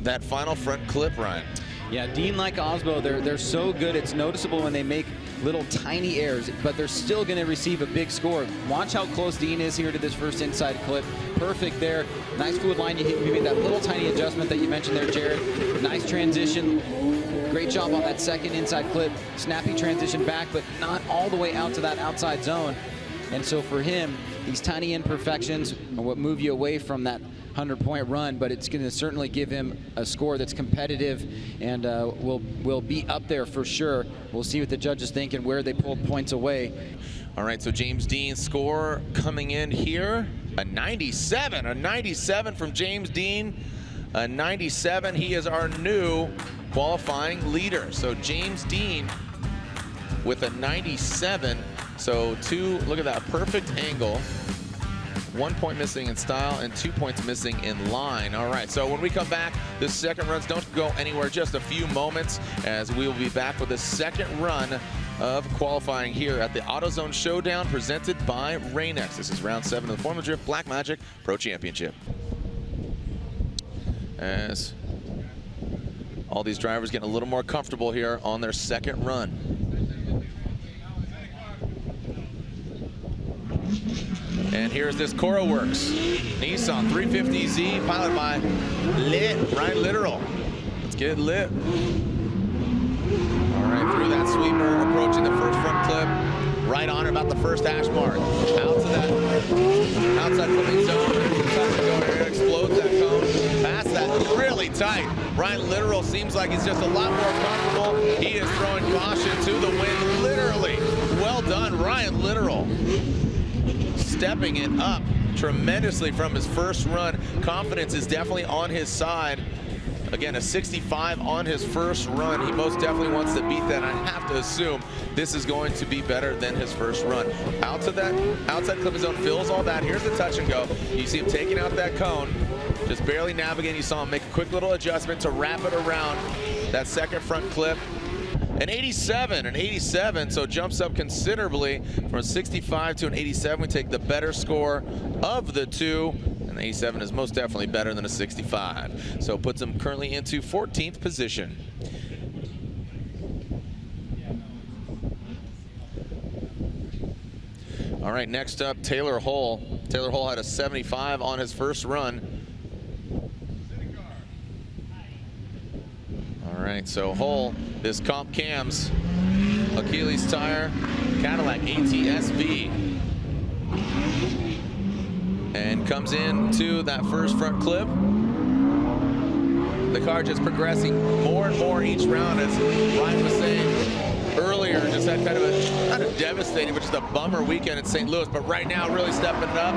that final front clip, Ryan. Yeah, Dean, like Osbo, they're so good. It's noticeable when they make little tiny errors, but they're still going to receive a big score. Watch how close Dean is here to this first inside clip. Perfect there. Nice fluid line. You made that little tiny adjustment that you mentioned there, Jared. Nice transition. Great job on that second inside clip. Snappy transition back, but not all the way out to that outside zone. And so for him, these tiny imperfections are what move you away from that 100-point run, but it's going to certainly give him a score that's competitive and will be up there for sure. We'll see what the judges think and where they pulled points away. All right, so James Dean's score coming in here, a 97 from James Dean, a 97. He is our new qualifying leader. So James Dean with a 97. So look at that perfect angle. 1 point missing in style and 2 points missing in line. All right, so when we come back, the second runs don't go anywhere, just a few moments, as we will be back with the second run of qualifying here at the AutoZone Showdown presented by Rain-X. This is round 7 of the Formula Drift Black Magic Pro Championship. As all these drivers getting a little more comfortable here on their second run. And here's this Cora Works Nissan 350Z, piloted by Ryan Littoral. Let's get it lit. All right, through that sweeper, approaching the first front clip, right on about the first hash mark. Out to that outside clipping zone, touch and go area, explodes that cone, past that, really tight. Ryan Littoral seems like he's just a lot more comfortable. He is throwing caution to the wind, literally. Well done, Ryan Littoral. Stepping it up tremendously from his first run. Confidence is definitely on his side. Again, a 65 on his first run. He most definitely wants to beat that. I have to assume this is going to be better than his first run. Out to that outside clip zone, fills all that. Here's the touch and go. You see him taking out that cone, just barely navigating. You saw him make a quick little adjustment to wrap it around that second front clip. An 87, so jumps up considerably from a 65 to an 87. We take the better score of the two, and 87 is most definitely better than a 65. So puts him currently into 14th position. All right, next up, Taylor Hull. Taylor Hull had a 75 on his first run. All right, so Hull, this comp cams, Achilles tire, Cadillac ATS-V, and comes into that first front clip. The car just progressing more and more each round, as Ryan was saying earlier, just had kind of a, not a devastating, but just a bummer weekend in St. Louis, but right now really stepping it up.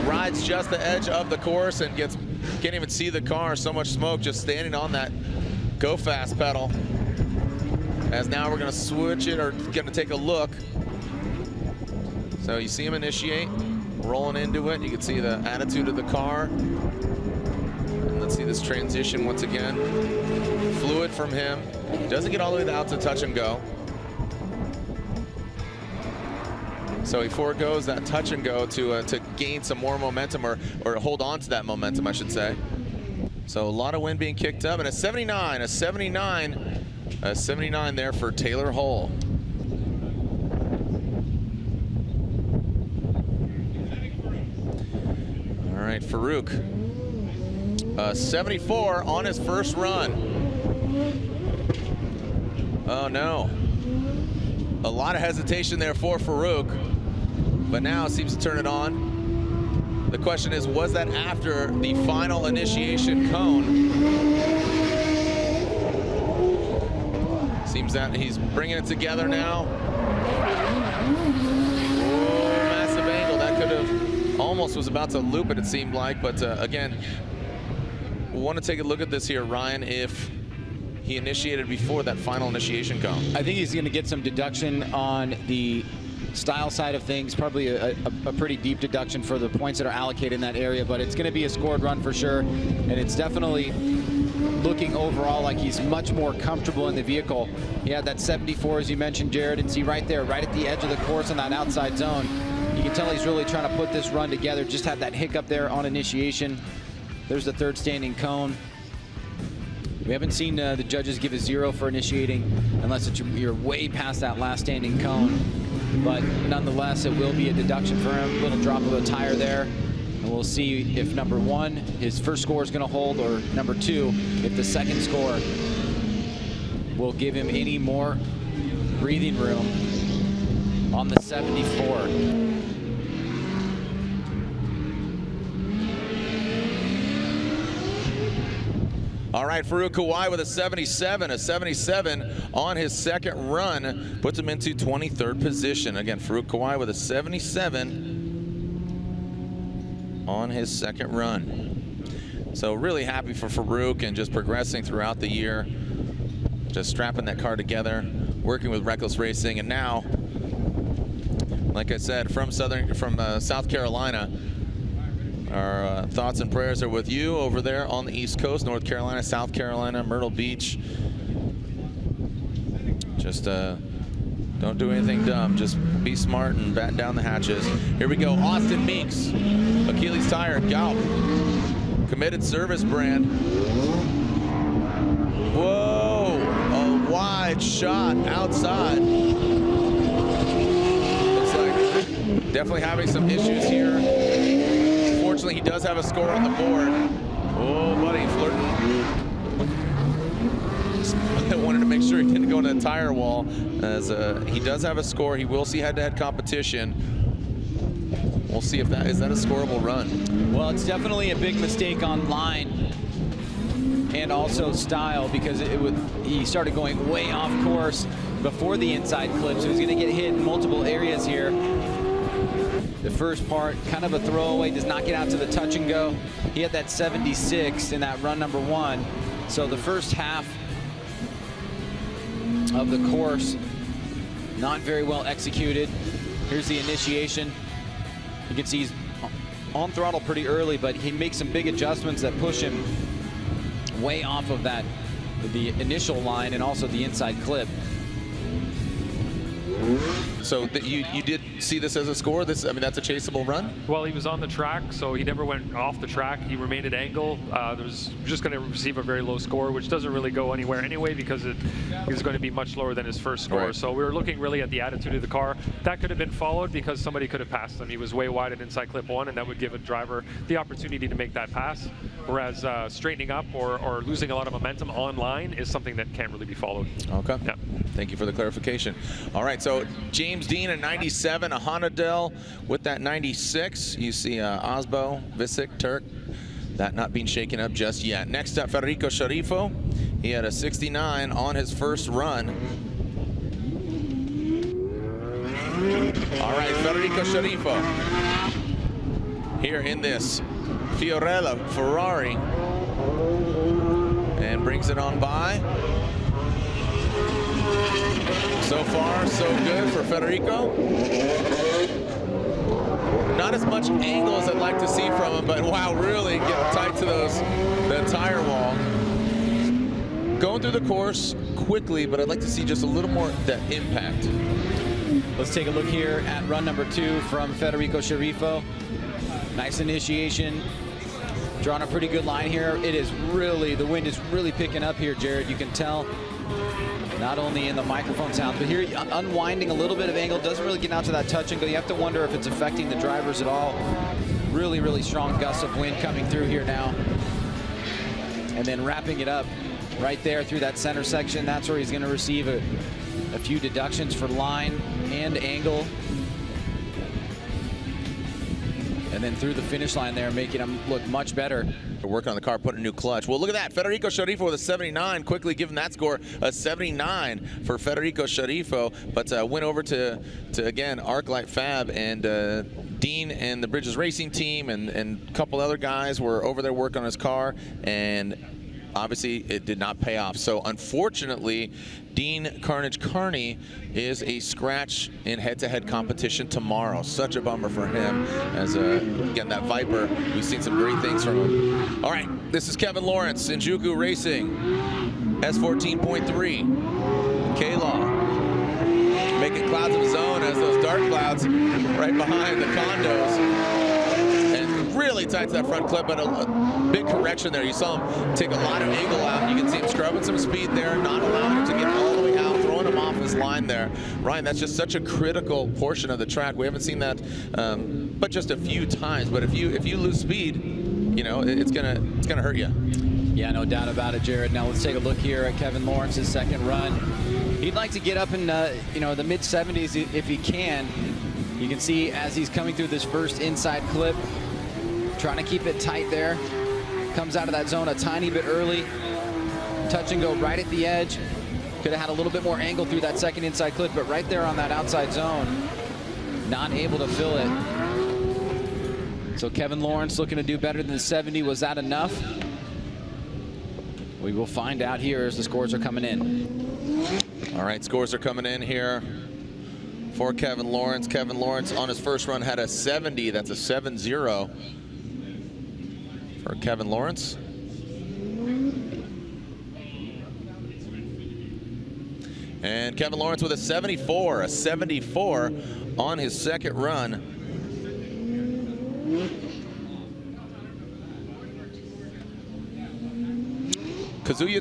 Rides just the edge of the course and can't even see the car, so much smoke just standing on that go fast pedal. As now we're going to switch it, or going to take a look. So you see him initiate, rolling into it. You can see the attitude of the car. And let's see this transition once again. Fluid from him. Doesn't get all the way out to touch and go. So he foregoes that touch and go to gain some more momentum, or hold on to that momentum, I should say. So a lot of wind being kicked up, and a 79 there for Taylor Hull. All right, Farouk, 74 on his first run. Oh no, a lot of hesitation there for Farouk, but now seems to turn it on. The question is, was that after the final initiation cone? Seems that he's bringing it together now. Oh, massive angle. That could have almost was about to loop it seemed like. But again, we want to take a look at this here, Ryan, if he initiated before that final initiation cone. I think he's going to get some deduction on the style side of things, probably a pretty deep deduction for the points that are allocated in that area, but it's going to be a scored run for sure, and it's definitely looking overall like he's much more comfortable in the vehicle. He had that 74, as you mentioned, Jared, and see right there, right at the edge of the course on that outside zone, You can tell he's really trying to put this run together. Just had that hiccup there on initiation. There's the third standing cone. We haven't seen the judges give a 0 for initiating unless you're way past that last standing cone. But nonetheless, it will be a deduction for him. Little drop of a tire there. And we'll see if number 1, his first score is going to hold, or number 2, if the second score will give him any more breathing room on the 74. All right, Farouk Kawai with a 77. A 77 on his second run puts him into 23rd position. Again, Farouk Kawai with a 77 on his second run. So really happy for Farouk and just progressing throughout the year. Just strapping that car together, working with Reckless Racing, and now, like I said, from South Carolina. Our thoughts and prayers are with you over there on the East Coast, North Carolina, South Carolina, Myrtle Beach. Just don't do anything dumb. Just be smart and batten down the hatches. Here we go. Austin Meeks, Achilles Tire, Galp, committed service brand. Whoa, a wide shot outside. Looks like definitely having some issues here. Fortunately, he does have a score on the board. Oh, buddy, flirting. I wanted to make sure he didn't go into the tire wall, as he does have a score. He will see head-to-head competition. We'll see if is that a scoreable run. Well, it's definitely a big mistake on line and also style, because he started going way off course before the inside clip, so he's going to get hit in multiple areas here. The first part, kind of a throwaway, does not get out to the touch and go. He had that 76 in that run number 1. So the first half of the course, not very well executed. Here's the initiation. You can see he's on throttle pretty early, but he makes some big adjustments that push him way off of the initial line and also the inside clip. So you did see this as a score? I mean, that's a chaseable run? Well, he was on the track, so he never went off the track. He remained at angle. There was just going to receive a very low score, which doesn't really go anywhere anyway, because it is going to be much lower than his first score. Right. So we were looking really at the attitude of the car. That could have been followed because somebody could have passed him. He was way wide at inside clip 1, and that would give a driver the opportunity to make that pass. Whereas straightening up or losing a lot of momentum online is something that can't really be followed. Okay. Yeah. Thank you for the clarification. All right, so James Dean at 97, a Honda Del with that 96. You see Osbo, Visick, Turk, that not being shaken up just yet. Next up, Federico Sharifo. He had a 69 on his first run. All right, Federico Sharifo here in this Fiorella Ferrari, and brings it on by. So far, so good for Federico. Not as much angle as I'd like to see from him, but wow, really getting tight to the tire wall. Going through the course quickly, but I'd like to see just a little more that impact. Let's take a look here at run number 2 from Federico Sharifo. Nice initiation. Drawing a pretty good line here. It is really, the wind is really picking up here, Jared. You can tell. Not only in the microphone sound, but here unwinding a little bit of angle, doesn't really get out to that touch and go. You have to wonder if it's affecting the drivers at all. Really, really strong gusts of wind coming through here now. And then wrapping it up right there through that center section. That's where he's going to receive a few deductions for line and angle. And then through the finish line there, making him look much better. Working on the car, putting a new clutch. Well, look at that. Federico Sharifo with a 79. Quickly giving that score a 79 for Federico Sharifo. But went over to again, ArcLight Fab, and Dean and the Bridges Racing team and a couple other guys were over there working on his car, and obviously it did not pay off. So unfortunately, Dean Carnage Carney is a scratch in head-to-head competition tomorrow. Such a bummer for him, as again, that Viper, we've seen some great things from him. All right, this is Kevin Lawrence, Shinjuku Racing, S14.3, K-Law, making making clouds of his own as those dark clouds right behind the condos. And really tight to that front clip, but a big correction there. You saw him take a lot of angle out. You can see him scrubbing some speed there, not allowing him to get all the way out, throwing him off his line there. Ryan, that's just such a critical portion of the track. We haven't seen that but just a few times. But if you lose speed, you know, it's gonna hurt you. Yeah, no doubt about it, Jared. Now let's take a look here at Kevin Lawrence's second run. He'd like to get up in you know, the mid-70s if he can. You can see as he's coming through this first inside clip, trying to keep it tight there. Comes out of that zone a tiny bit early. Touch and go right at the edge. Could have had a little bit more angle through that second inside clip, but right there on that outside zone, not able to fill it. So Kevin Lawrence looking to do better than 70. Was that enough? We will find out here as the scores are coming in. All right, scores are coming in here for Kevin Lawrence. Kevin Lawrence on his first run had a 70. That's a 7-0 for Kevin Lawrence. And Kevin Lawrence with a 74 on his second run. Kazuya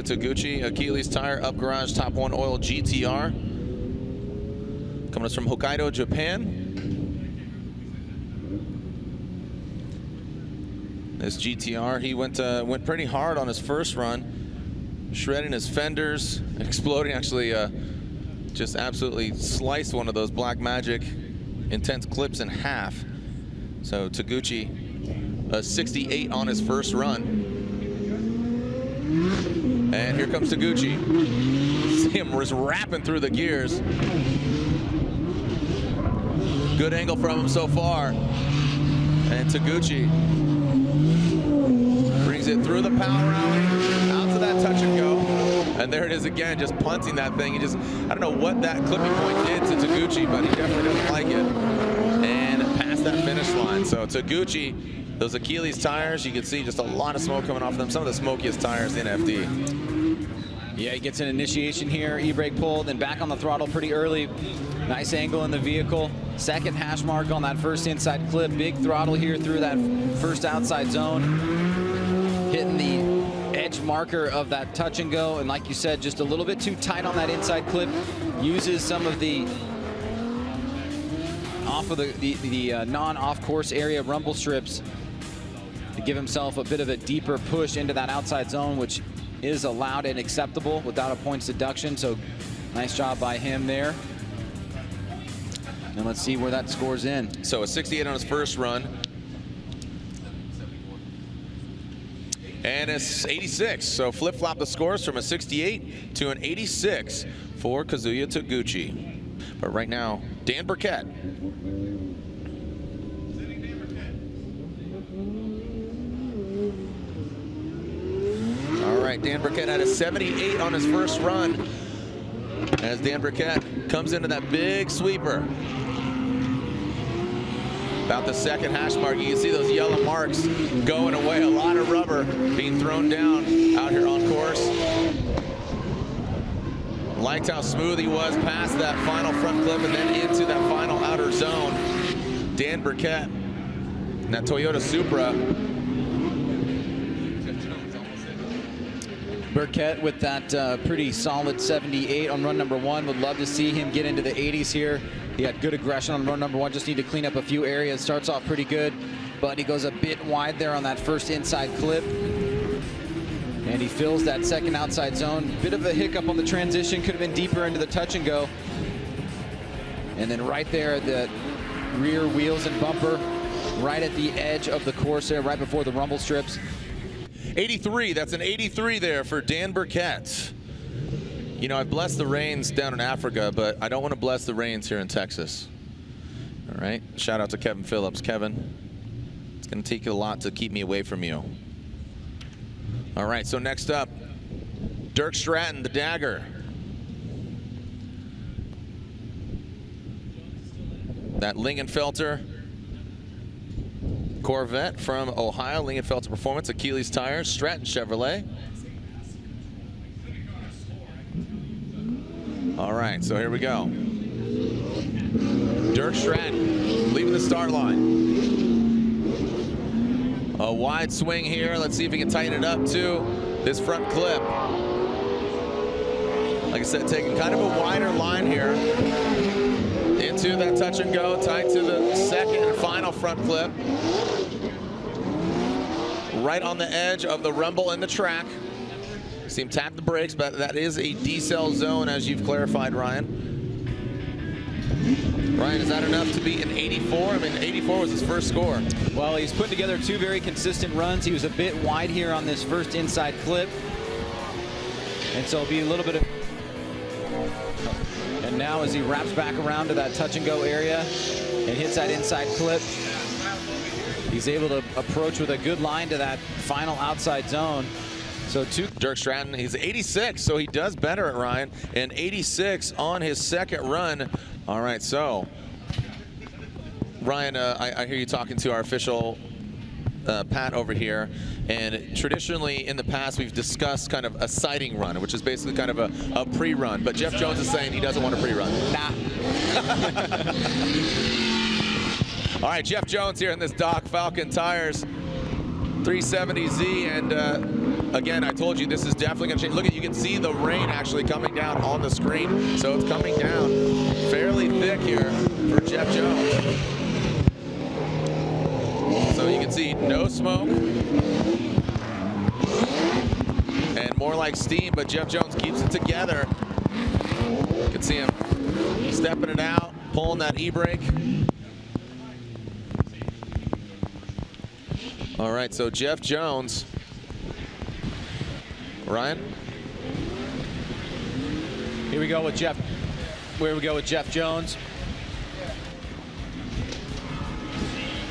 Taguchi, Achilles tire, up garage, top one oil GTR. Coming us from Hokkaido, Japan. This GTR, he went pretty hard on his first run, shredding his fenders, exploding, actually just absolutely sliced one of those Black Magic intense clips in half. So Taguchi, a 68 on his first run. And here comes Taguchi. See him just rapping through the gears. Good angle from him so far. And Taguchi brings it through the power alley, out to that touch and go. And there it is again, just punting that thing. I don't know what that clipping point did to Taguchi, but he definitely doesn't like it. And past that finish line. So Taguchi, those Achilles tires, you can see just a lot of smoke coming off of them. Some of the smokiest tires in FD. Yeah, he gets an initiation here, e-brake pull, then back on the throttle pretty early. Nice angle in the vehicle. Second hash mark on that first inside clip. Big throttle here through that first outside zone. Hitting the edge marker of that touch and go. And like you said, just a little bit too tight on that inside clip. Uses some of the off of the non-off course area rumble strips to give himself a bit of a deeper push into that outside zone, which is allowed and acceptable without a points deduction. So nice job by him there. And let's see where that scores in. So a 68 on his first run. And it's 86. So flip-flop the scores from a 68 to an 86 for Kazuya Taguchi. But right now, Dan Burkett. All right, Dan Burkett had a 78 on his first run. As Dan Burkett comes into that big sweeper. About the second hash mark, you can see those yellow marks going away. A lot of rubber being thrown down out here on course. Liked how smooth he was past that final front clip and then into that final outer zone. Dan Burkett and that Toyota Supra. Burkett with that pretty solid 78 on run number one. Would love to see him get into the 80s here. He had good aggression on run number one. Just need to clean up a few areas. Starts off pretty good, but he goes a bit wide there on that first inside clip. And he fills that second outside zone. Bit of a hiccup on the transition. Could have been deeper into the touch and go. And then right there, the rear wheels and bumper, right at the edge of the course there, right before the rumble strips. 83, that's an 83 there for Dan Burkett. You know, I bless the rains down in Africa, but I don't want to bless the rains here in Texas. All right, shout out to Kevin Phillips. Kevin, it's going to take a lot to keep me away from you. All right, so next up, Dirk Stratton, the Dagger. That Lingenfelter Corvette from Ohio, Lingenfelter Performance, Achilles tires, Stratton Chevrolet. All right, so here we go. Dirk Stratton leaving the start line. A wide swing here. Let's see if he can tighten it up to this front clip. Like I said, taking kind of a wider line here into that touch and go, tight to the second and final front clip. Right on the edge of the rumble in the track. See him tap the brakes, but that is a decel zone, as you've clarified, Ryan. Ryan, is that enough to be an 84? I mean, 84 was his first score. Well, he's put together two very consistent runs. He was a bit wide here on this first inside clip. And so it'll be a little bit of... And now as he wraps back around to that touch and go area and hits that inside clip, he's able to approach with a good line to that final outside zone. So Dirk Stratton, he's 86, so he does better at Ryan, and 86 on his second run. All right, so Ryan, I hear you talking to our official Pat over here, and traditionally in the past we've discussed kind of a sighting run, which is basically kind of a pre-run, but Jeff Jones is saying he doesn't want a pre-run. Nah. All right, Jeff Jones here in this Doc Falcon Tires 370Z, and again, I told you this is definitely going to change. Look, you can see the rain actually coming down on the screen, so it's coming down fairly thick here for Jeff Jones. So you can see no smoke and more like steam, but Jeff Jones keeps it together. You can see him stepping it out, pulling that e-brake. All right, so Jeff Jones. Ryan? Here we go with Jeff. Where we go with Jeff Jones.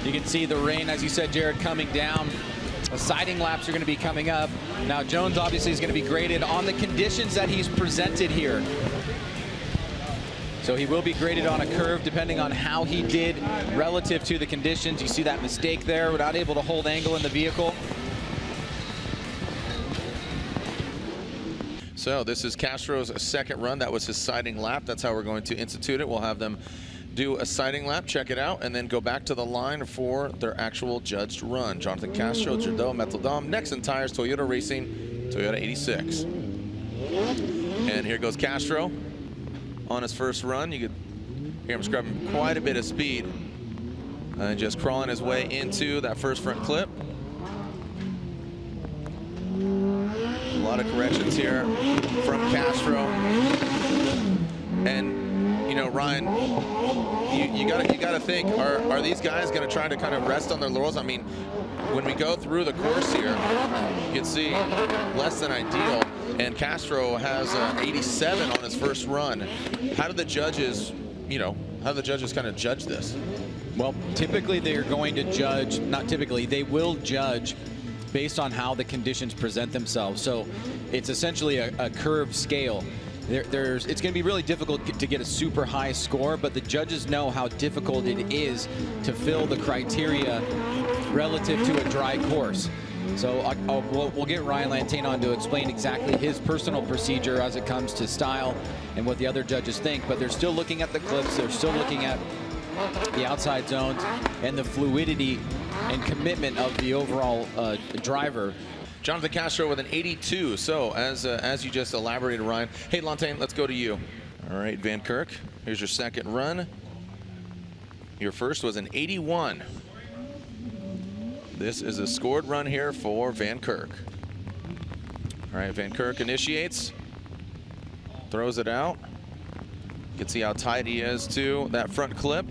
You can see the rain, as you said, Jared, coming down. The siding laps are going to be coming up. Now, Jones obviously is going to be graded on the conditions that he's presented here. So he will be graded on a curve depending on how he did relative to the conditions. You see that mistake there, without able to hold angle in the vehicle. So this is Castro's second run. That was his siding lap. That's how we're going to institute it. We'll have them do a siding lap, check it out, and then go back to the line for their actual judged run. Jonathan Castro, Jardot, Metal Dom, Nexon Tires, Toyota Racing, Toyota 86. And here goes Castro on his first run. You could hear him scrubbing quite a bit of speed. And just crawling his way into that first front clip. A lot of corrections here from Castro. And you know, Ryan, you gotta think, are these guys gonna try to kind of rest on their laurels? I mean, when we go through the course here, you can see less than ideal, and Castro has 87 on his first run. How do the judges, kind of judge this? Well, typically they're going to judge, not typically, they will judge based on how the conditions present themselves. So it's essentially a curved scale. It's going to be really difficult to get a super high score, but the judges know how difficult it is to fill the criteria relative to a dry course. So we'll get Ryan Lantane on to explain exactly his personal procedure as it comes to style and what the other judges think, but they're still looking at the clips, they're still looking at the outside zones and the fluidity and commitment of the overall driver. Jonathan Castro with an 82. So as you just elaborated, Ryan. Hey, Lantane, let's go to you. All right, Van Kirk, here's your second run. Your first was an 81. This is a scored run here for Van Kirk. All right, Van Kirk initiates, throws it out. You can see how tight he is to that front clip.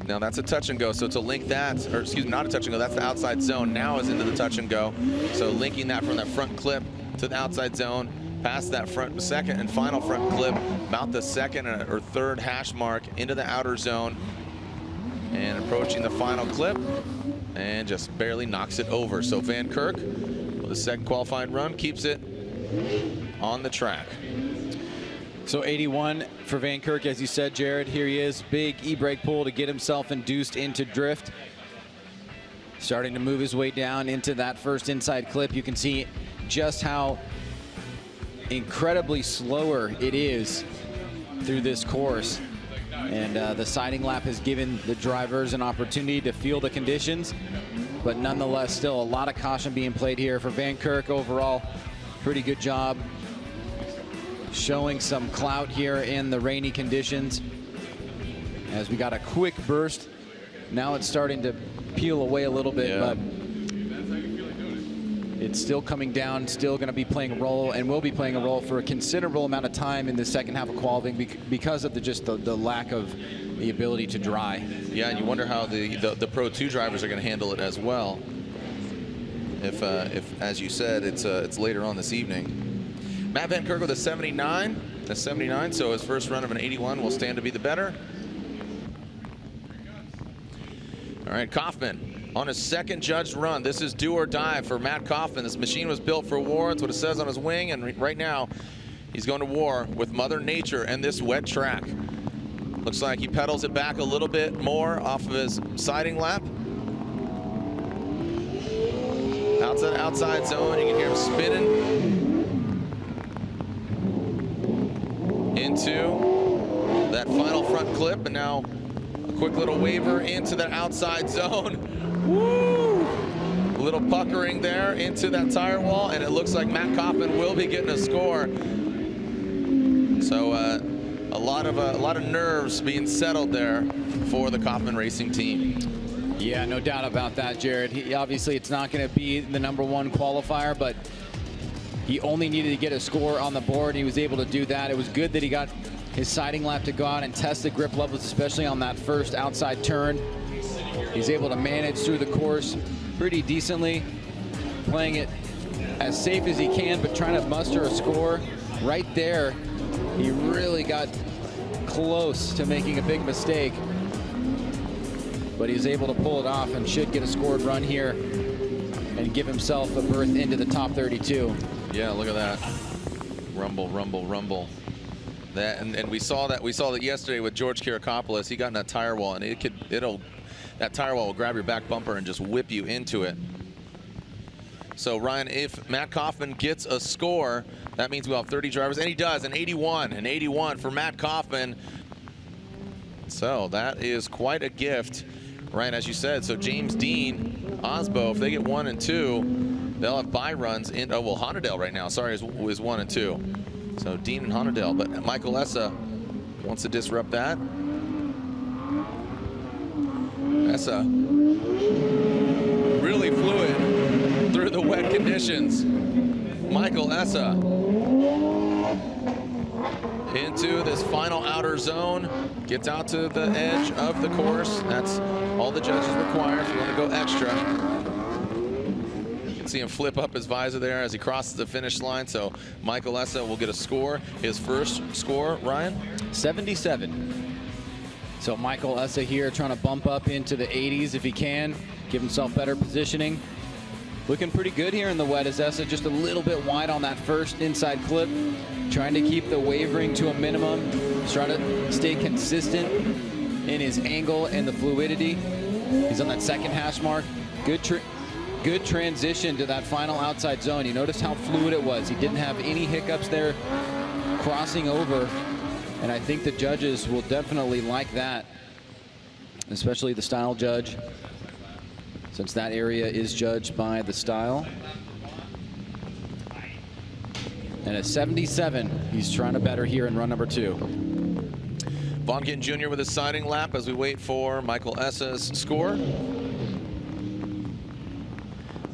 Now that's a touch and go, so to link that, or excuse me, not a touch and go, that's the outside zone. Now is into the touch and go. So linking that from that front clip to the outside zone, past that second and final front clip, about the second or third hash mark into the outer zone, and approaching the final clip, and just barely knocks it over. So Van Kirk, with a second qualifying run, keeps it on the track. So 81 for Van Kirk, as you said, Jared. Here he is, big e-brake pull to get himself induced into drift. Starting to move his way down into that first inside clip. You can see just how incredibly slower it is through this course. And the siding lap has given the drivers an opportunity to feel the conditions, but nonetheless, still a lot of caution being played here for Van Kirk. Overall, pretty good job showing some clout here in the rainy conditions. As we got a quick burst, now it's starting to peel away a little bit, but it's still coming down, still going to be playing a role, and will be playing a role for a considerable amount of time in the second half of qualifying because of the lack of the ability to dry. Yeah, and you wonder how the Pro 2 drivers are going to handle it as well. If as you said, it's later on this evening. Matt Van Kirk with a 79. A 79, so his first run of an 81 will stand to be the better. All right, Kaufman on his second judged run. This is do or die for Matt Kaufman. This machine was built for war. That's what it says on his wing, and right now he's going to war with Mother Nature and this wet track. Looks like he pedals it back a little bit more off of his siding lap. Outside zone, you can hear him spinning into that final front clip, and now a quick little waver into that outside zone. Woo! A little puckering there into that tire wall, and it looks like Matt Kaufman will be getting a score. So a lot of nerves being settled there for the Kaufman Racing team. Yeah, no doubt about that, Jared. Obviously, it's not going to be the #1 qualifier, but he only needed to get a score on the board. He was able to do that. It was good that he got his siding lap to go out and test the grip levels, especially on that first outside turn. He's able to manage through the course pretty decently, playing it as safe as he can, but trying to muster a score. Right there, he really got close to making a big mistake, but he's able to pull it off and should get a scored run here and give himself a berth into the top 32. Yeah, look at that. Rumble, rumble, rumble. That and we saw that yesterday with George Kirakopoulos. He got in that tire wall, and that tire wall will grab your back bumper and just whip you into it. So Ryan, if Matt Kaufman gets a score, that means we'll have 30 drivers, and he does, an 81 for Matt Kaufman. So that is quite a gift, Ryan, as you said. So James Dean, Osbo, if they get 1 and 2, they'll have bye runs in. Oh well, Honadale right now, sorry, is 1 and 2. So Dean and Honadale, but Michael Essa wants to disrupt that. Essa really fluid through the wet conditions. Michael Essa into this final outer zone, gets out to the edge of the course. That's all the judges require if you want to go extra. You can see him flip up his visor there as he crosses the finish line. So Michael Essa will get a score. His first score, Ryan? 77. So Michael Essa here trying to bump up into the 80s if he can, give himself better positioning. Looking pretty good here in the wet as Essa just a little bit wide on that first inside clip. Trying to keep the wavering to a minimum. Trying to stay consistent in his angle and the fluidity. He's on that second hash mark. Good transition to that final outside zone. You noticed how fluid it was. He didn't have any hiccups there crossing over. And I think the judges will definitely like that, especially the style judge, since that area is judged by the style. And at 77, he's trying to better here in run number 2. Vaughn Gittin Jr. with his siding lap as we wait for Michael Essa's score.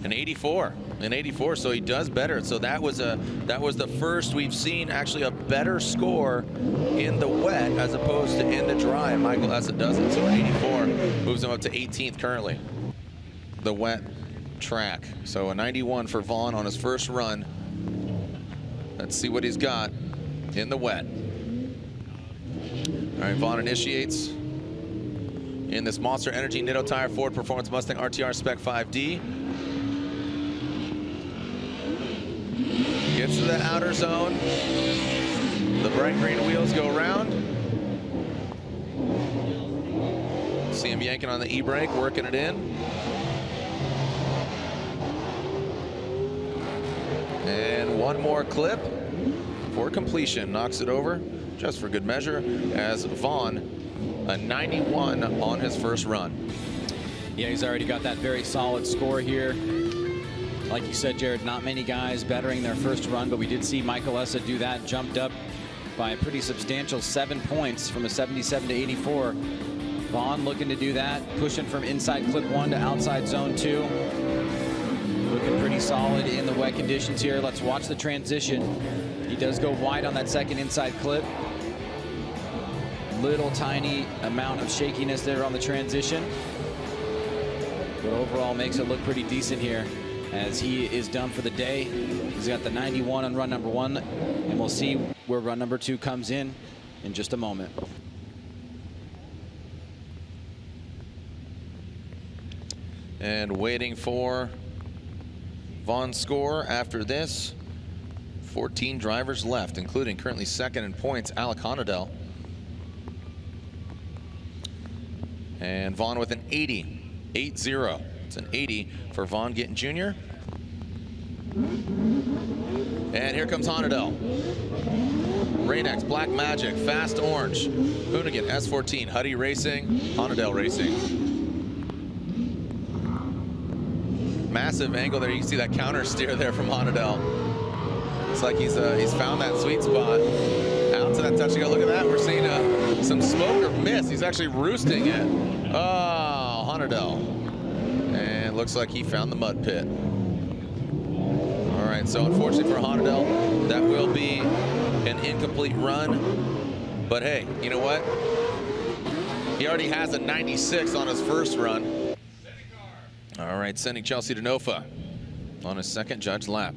An 84. An 84, so he does better. So that was the first we've seen actually a better score in the wet as opposed to in the dry, and Michael Essa does it. So an 84 moves him up to 18th currently. The wet track. So a 91 for Vaughn on his first run. Let's see what he's got in the wet. All right, Vaughn initiates in this Monster Energy Nitto Tire Ford Performance Mustang RTR Spec 5D. Gets to the outer zone. The bright green wheels go around. See him yanking on the e-brake, working it in. And one more clip. for completion. Knocks it over just for good measure as Vaughn, a 91 on his first run. Yeah, he's already got that very solid score here. Like you said, Jared, not many guys bettering their first run, but we did see Michael Essa do that, jumped up by a pretty substantial 7 points from a 77 to 84. Vaughn looking to do that, pushing from inside clip 1 to outside zone 2. Looking pretty solid in the wet conditions here. Let's watch the transition. He does go wide on that second inside clip. Little tiny amount of shakiness there on the transition. But overall makes it look pretty decent here as he is done for the day. He's got the 91 on run number 1, and we'll see where run number 2 comes in just a moment. And waiting for Vaughn's score after this. 14 drivers left, including currently second in points, Alec Honadell. And Vaughn with an 80, 8-0. It's an 80 for Vaughn Gittin Jr. And here comes Honadell. Rain-X, Black Magic, Fast Orange, Hoonigan, S14, Huddy Racing, Honadell Racing. Massive angle there. You can see that counter steer there from Honadell. It's like he's found that sweet spot. Out to that touch and go. Look at that. We're seeing some smoke or mist. He's actually roosting it. Oh, Honadell. And looks like he found the mud pit. All right, so unfortunately for Honadell, that will be an incomplete run. But hey, you know what? He already has a 96 on his first run. All right, sending Chelsea Denofa on his second judge lap.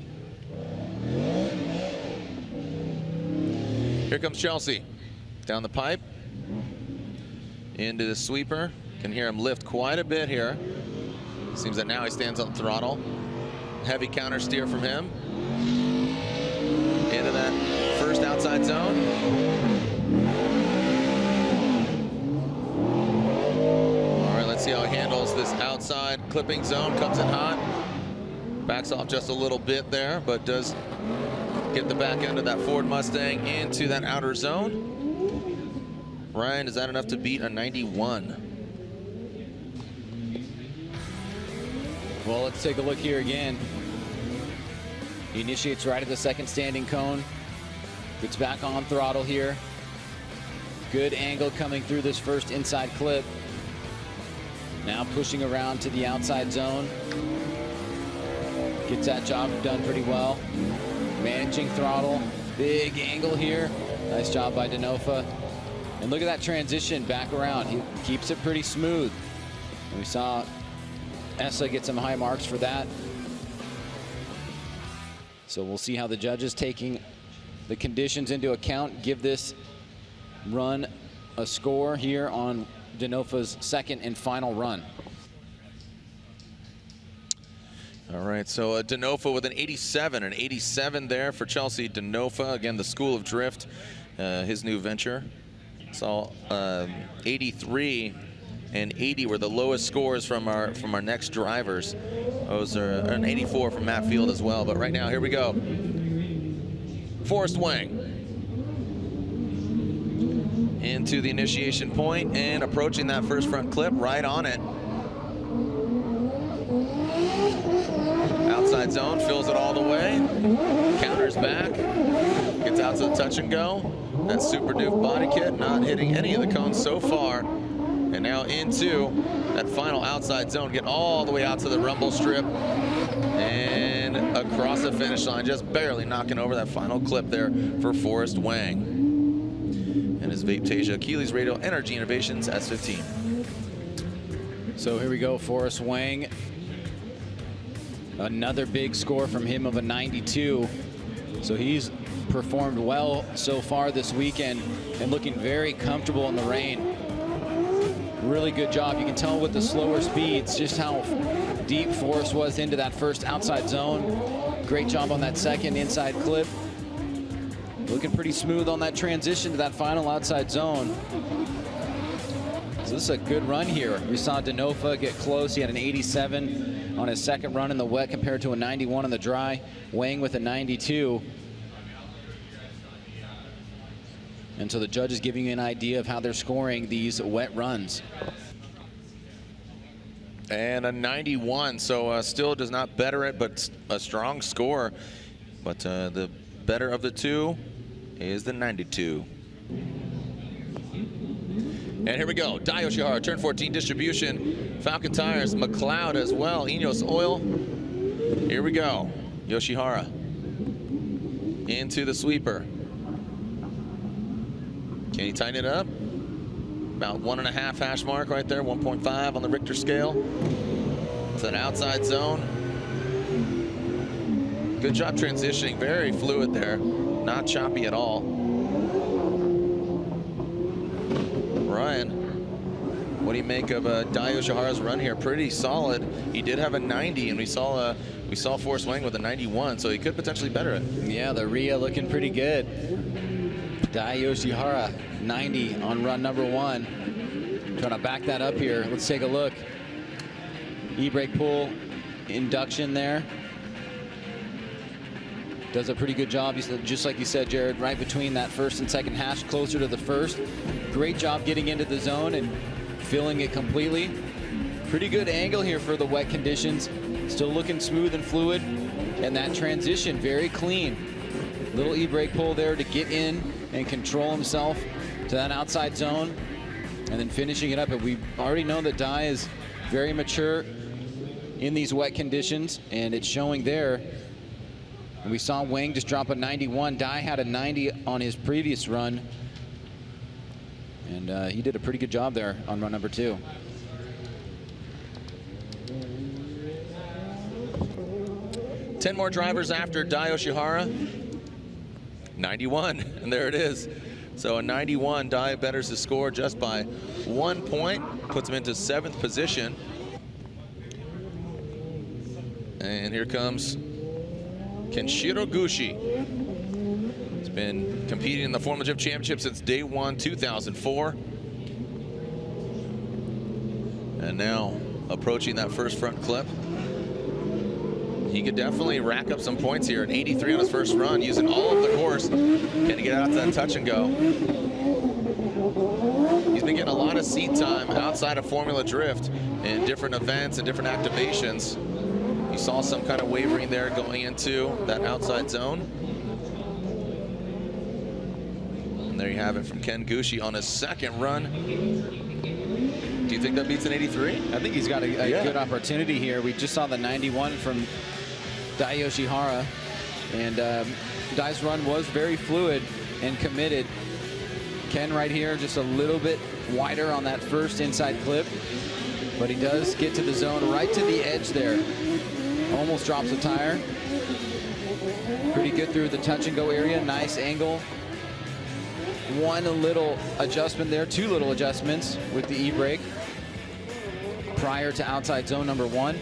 Here comes Chelsea down the pipe into the sweeper. Can hear him lift quite a bit here. Seems that now he stands on throttle. Heavy counter steer from him into that first outside zone. All right, let's see how he handles this outside clipping zone. Comes in hot, backs off just a little bit there, but does get the back end of that Ford Mustang into that outer zone. Ryan, is that enough to beat a 91? Well, let's take a look here again. He initiates right at the second standing cone. Gets back on throttle here. Good angle coming through this first inside clip. Now pushing around to the outside zone. Gets that job done pretty well. Managing throttle. Big angle here. Nice job by Denofa. And look at that transition back around. He keeps it pretty smooth. And we saw Essa get some high marks for that. So we'll see how the judges, taking the conditions into account, give this run a score here on Denofa's second and final run. All right, so Denofa with an 87 there for Chelsea Denofa. Again, the School of Drift, his new venture. So 83 and 80 were the lowest scores from our next drivers. Those are an 84 from Matt Field as well. But right now, here we go. Forrest Wang into the initiation point and approaching that first front clip, right on it. Outside zone, fills it all the way, counters back, gets out to the touch and go. That Super Duke body kit not hitting any of the cones so far. And now into that final outside zone, get all the way out to the rumble strip and across the finish line, just barely knocking over that final clip there for Forrest Wang. And his Vapetasia Achilles Radial Energy Innovations S15. So here we go, Forrest Wang. Another big score from him of a 92. So he's performed well so far this weekend and looking very comfortable in the rain. Really good job. You can tell with the slower speeds just how deep Forrest was into that first outside zone. Great job on that second inside clip. Looking pretty smooth on that transition to that final outside zone. So this is a good run here. We saw Denofa get close. He had an 87 on his second run in the wet compared to a 91 in the dry. Wang with a 92. And so the judge is giving you an idea of how they're scoring these wet runs. And a 91, so still does not better it, but a strong score. But the better of the two is the 92. And here we go. Dai Yoshihara, turn 14 distribution. Falcon Tires, McLeod as well. Ineos Oil. Here we go. Yoshihara into the sweeper. Can he tighten it up? About 1.5 hash mark right there, 1.5 on the Richter scale. It's an outside zone. Good job transitioning, very fluid there, not choppy at all. Ryan, what do you make of Dai Yoshihara's run here? Pretty solid. He did have a 90, and we saw Forrest Wang with a 91, so he could potentially better it. Yeah, the RIA looking pretty good. Dai Yoshihara, 90 on run number 1. Trying to back that up here. Let's take a look. E-brake pull induction there. Does a pretty good job, just like you said, Jared, right between that first and second hash, closer to the first. Great job getting into the zone and filling it completely. Pretty good angle here for the wet conditions. Still looking smooth and fluid. And that transition, very clean. Little e-brake pull there to get in and control himself to that outside zone. And then finishing it up. And we've already known that Dai is very mature in these wet conditions, and it's showing there. And we saw Wang just drop a 91. Dai had a 90 on his previous run. And he did a pretty good job there on run number 2. Ten more drivers after Dai Yoshihara. 91, and there it is. So a 91, Dai betters his score just by 1 point, puts him into 7th position. And here comes Kenshiro Gushi. He's been competing in the Formula Drift Championship since day 1, 2004. And now approaching that first front clip. He could definitely rack up some points here. An 83 on his first run, using all of the course. Can he get out to that touch and go? He's been getting a lot of seat time outside of Formula Drift in different events and different activations. You saw some kind of wavering there going into that outside zone. And there you have it from Ken Gushi on his second run. Do you think that beats an 83? I think he's got a good opportunity here. We just saw the 91 from Dai Yoshihara, and Dai's run was very fluid and committed. Ken right here just a little bit wider on that first inside clip, but he does get to the zone right to the edge there. Almost drops a tire. Pretty good through the touch and go area. Nice angle. One little adjustment there, 2 little adjustments with the e-brake prior to outside zone number 1.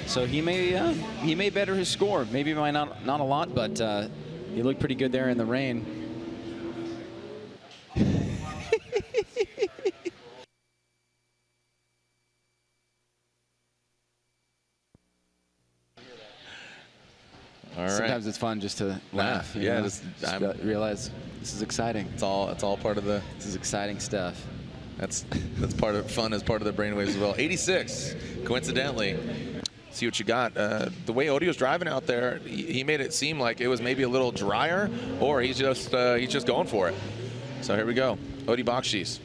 So he may better his score. Maybe by not a lot, but he looked pretty good there in the rain. All right. Sometimes it's fun just to laugh. Yeah, just realize this is exciting. It's all part of the. This is exciting stuff. That's part of fun as part of the brainwaves as well. 86, coincidentally. See what you got. The way Odio's driving out there, he made it seem like it was maybe a little drier, or he's just going for it. So here we go. Odi Bakshis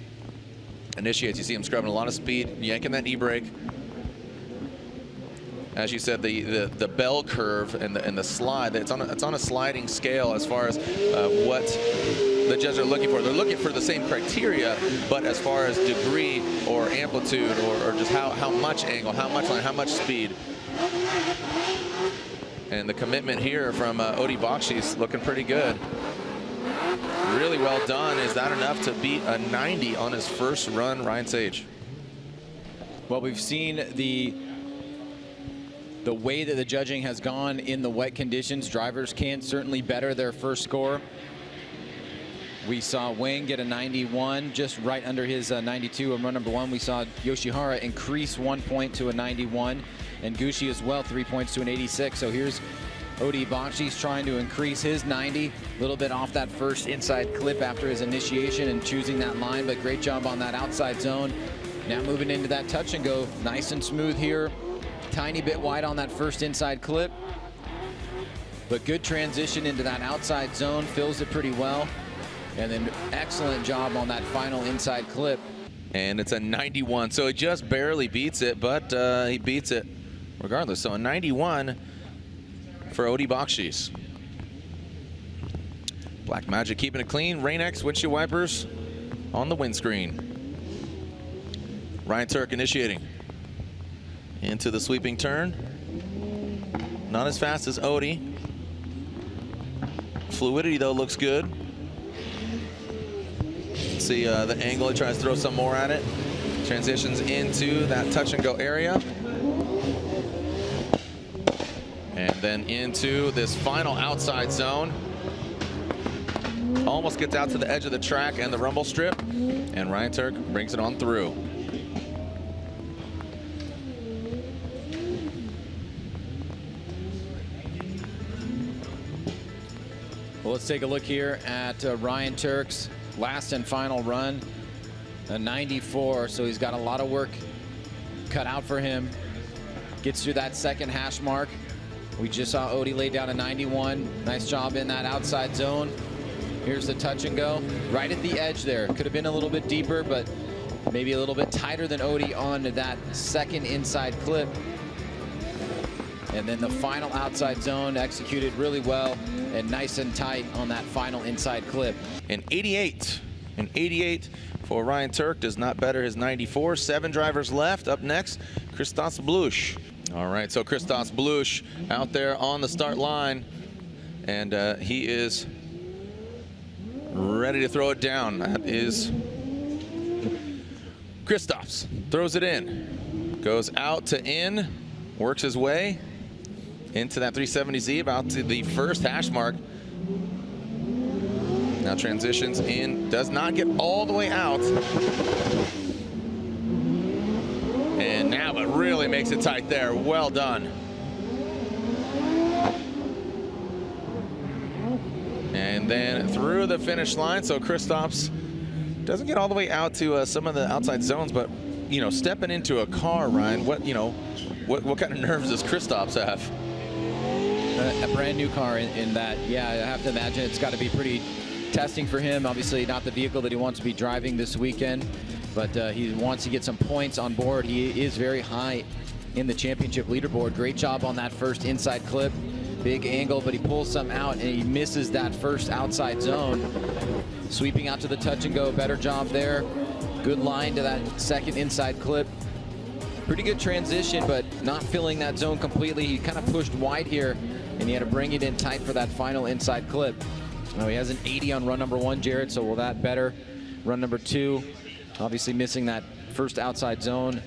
initiates. You see him scrubbing a lot of speed, yanking that e-brake. As you said, the bell curve and the slide, it's on a sliding scale as far as what the judges are looking for. They're looking for the same criteria, but as far as degree or amplitude or just how much angle, how much line, how much speed. And the commitment here from Odi Bakshis looking pretty good. Really well done. Is that enough to beat a 90 on his first run, Ryan Sage? Well, we've seen the way that the judging has gone in the wet conditions. Drivers can certainly better their first score. We saw Wang get a 91, just right under his 92 on run number 1. We saw Yoshihara increase 1 point to a 91, and Gushi as well, 3 points to an 86. So here's Odie Bakshi's trying to increase his 90, a little bit off that first inside clip after his initiation and choosing that line, but great job on that outside zone. Now moving into that touch and go, nice and smooth here. Tiny bit wide on that first inside clip, but good transition into that outside zone, fills it pretty well, and then excellent job on that final inside clip. And it's a 91, so he just barely beats it, but he beats it regardless. So a 91 for Odie Bakshis. Black Magic keeping it clean. Rain-X windshield wipers on the windscreen. Ryan Turk initiating into the sweeping turn. Not as fast as Odie. Fluidity though looks good. See the angle, he tries to throw some more at it. Transitions into that touch and go area. And then into this final outside zone. Almost gets out to the edge of the track and the rumble strip. And Ryan Turk brings it on through. Well, let's take a look here at Ryan Turk's last and final run, a 94. So he's got a lot of work cut out for him. Gets through that second hash mark. We just saw Odie lay down a 91. Nice job in that outside zone. Here's the touch and go. Right at the edge there. Could have been a little bit deeper, but maybe a little bit tighter than Odie on that second inside clip. And then the final outside zone executed really well and nice and tight on that final inside clip. An 88. An 88 for Ryan Turk does not better his 94. 7 drivers left. Up next, Christos Blush. All right, so Christos Blush out there on the start line, and he is ready to throw it down. That is Christos. Throws it in. Goes out to in. Works his way into that 370Z, about to the first hash mark. Now transitions in. Does not get all the way out. And now it really makes it tight there. Well done. And then through the finish line. So Christos doesn't get all the way out to some of the outside zones, but you know, stepping into a car, Ryan, what kind of nerves does Christos have? A brand new car in that, yeah, I have to imagine it's got to be pretty testing for him. Obviously not the vehicle that he wants to be driving this weekend, but he wants to get some points on board. He is very high in the championship leaderboard. Great job on that first inside clip. Big angle, but he pulls some out and he misses that first outside zone. Sweeping out to the touch and go, better job there. Good line to that second inside clip. Pretty good transition, but not filling that zone completely. He kind of pushed wide here and he had to bring it in tight for that final inside clip. Now he has an 80 on run number 1, Jared, so will that better run number 2? Obviously missing that first outside zone,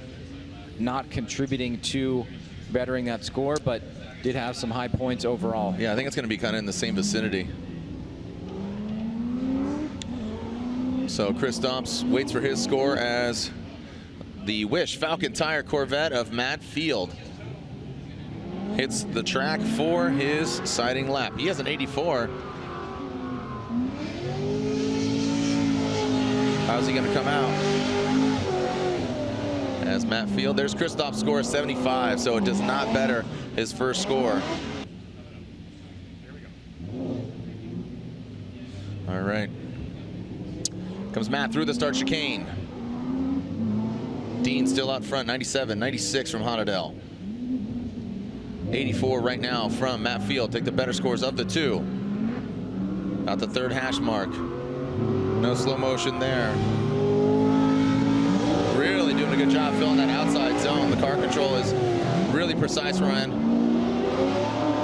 not contributing to bettering that score, but did have some high points overall. Yeah, I think it's going to be kind of in the same vicinity. So Christos waits for his score as the Wish Falcon Tire Corvette of Matt Field hits the track for his siding lap. He has an 84. How's he going to come out? As Matt Field, there's Christos' score 75, so it does not better his first score. All right. Comes Matt through the start chicane. Dean still out front, 97, 96 from Honadell. 84 right now from Matt Field. Take the better scores of the two. About the third hash mark. No slow motion there. Really doing a good job filling that outside zone. The car control is really precise, Ryan.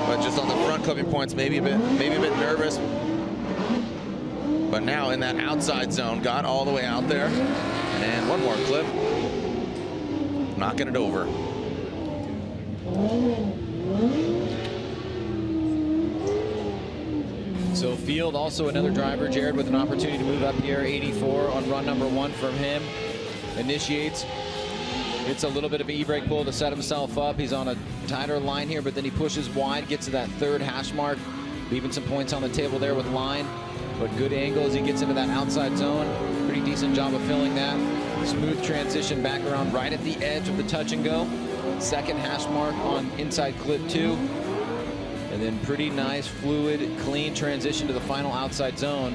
But just on the front clipping points, maybe a bit nervous. But now in that outside zone, got all the way out there. And one more clip. Knocking it over. So Field, also another driver, Jared, with an opportunity to move up here. 84 on run number 1 from him. Initiates. It's a little bit of an e-brake pull to set himself up. He's on a tighter line here, but then he pushes wide, gets to that third hash mark, leaving some points on the table there with line. But good angle as he gets into that outside zone. Pretty decent job of filling that. Smooth transition back around right at the edge of the touch and go. Second hash mark on inside clip 2. And then pretty nice, fluid, clean transition to the final outside zone.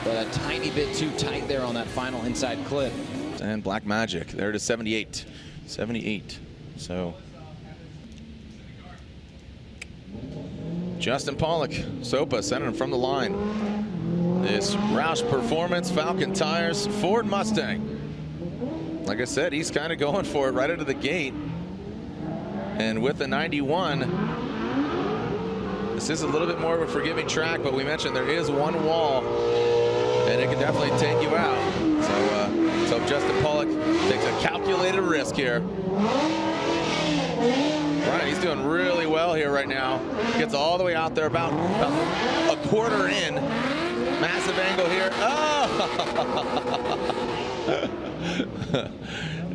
But a tiny bit too tight there on that final inside clip. And Black Magic, there to 78. 78. So Justin Pollock, Sopa sending him from the line. This Roush Performance, Falcon Tires, Ford Mustang. Like I said, he's kind of going for it right out of the gate. And with the 91, this is a little bit more of a forgiving track, but we mentioned there is one wall, and it can definitely take you out. So Justin Pollock takes a calculated risk here. Right, he's doing really well here right now. Gets all the way out there, about a quarter in. Massive angle here. Oh!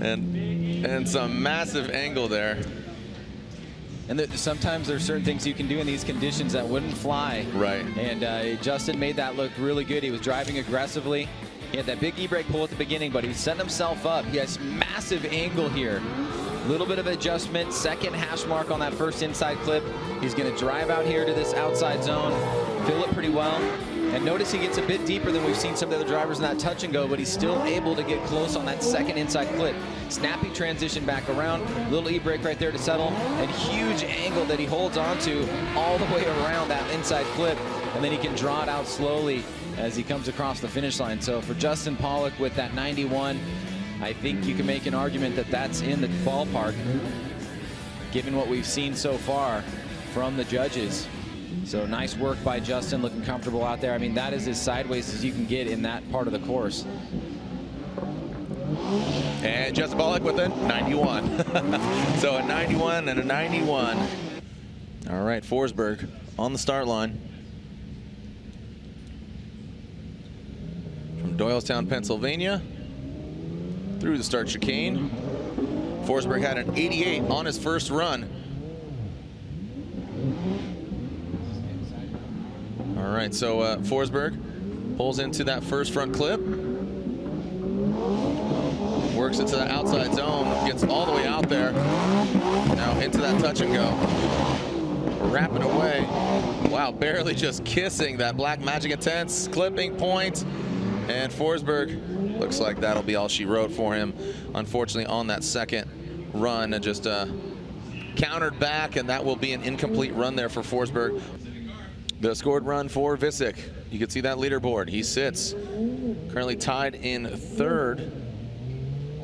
and some massive angle there. And sometimes there's certain things you can do in these conditions that wouldn't fly. Right. And Justin made that look really good. He was driving aggressively. He had that big e-brake pull at the beginning, but he set himself up. He has massive angle here. A little bit of adjustment. Second hash mark on that first inside clip. He's going to drive out here to this outside zone, fill it pretty well. And notice he gets a bit deeper than we've seen some of the other drivers in that touch and go, but he's still able to get close on that second inside clip. Snappy transition back around, little e-brake right there to settle, and huge angle that he holds onto all the way around that inside clip, and then he can draw it out slowly as he comes across the finish line. So for Justin Pollock with that 91, I think you can make an argument that that's in the ballpark, given what we've seen so far from the judges. So nice work by Justin, looking comfortable out there. I mean, that is as sideways as you can get in that part of the course. And Justin Pollock with a 91. So a 91 and a 91. All right, Forsberg on the start line. From Doylestown, Pennsylvania, through the start chicane. Forsberg had an 88 on his first run. All right, so Forsberg pulls into that first front clip, works into the outside zone, gets all the way out there, now into that touch and go. Wrapping away. Wow, barely just kissing that Black Magic Intense clipping point. And Forsberg, looks like that'll be all she wrote for him. Unfortunately, on that second run, and just countered back, and that will be an incomplete run there for Forsberg. The scored run for Visick. You can see that leaderboard. He sits currently tied in third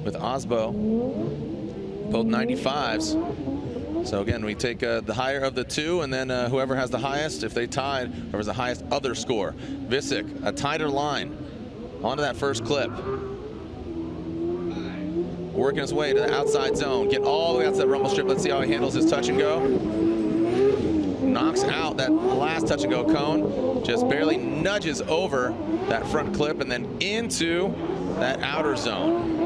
with Osbo, both 95s. So again, we take the higher of the two, and then whoever has the highest, if they tied, whoever's the highest other score. Visick, a tighter line onto that first clip. Working his way to the outside zone. Get all the way out to that rumble strip. Let's see how he handles his touch and go. Knocks out that last touch and go cone. Just barely nudges over that front clip and then into that outer zone.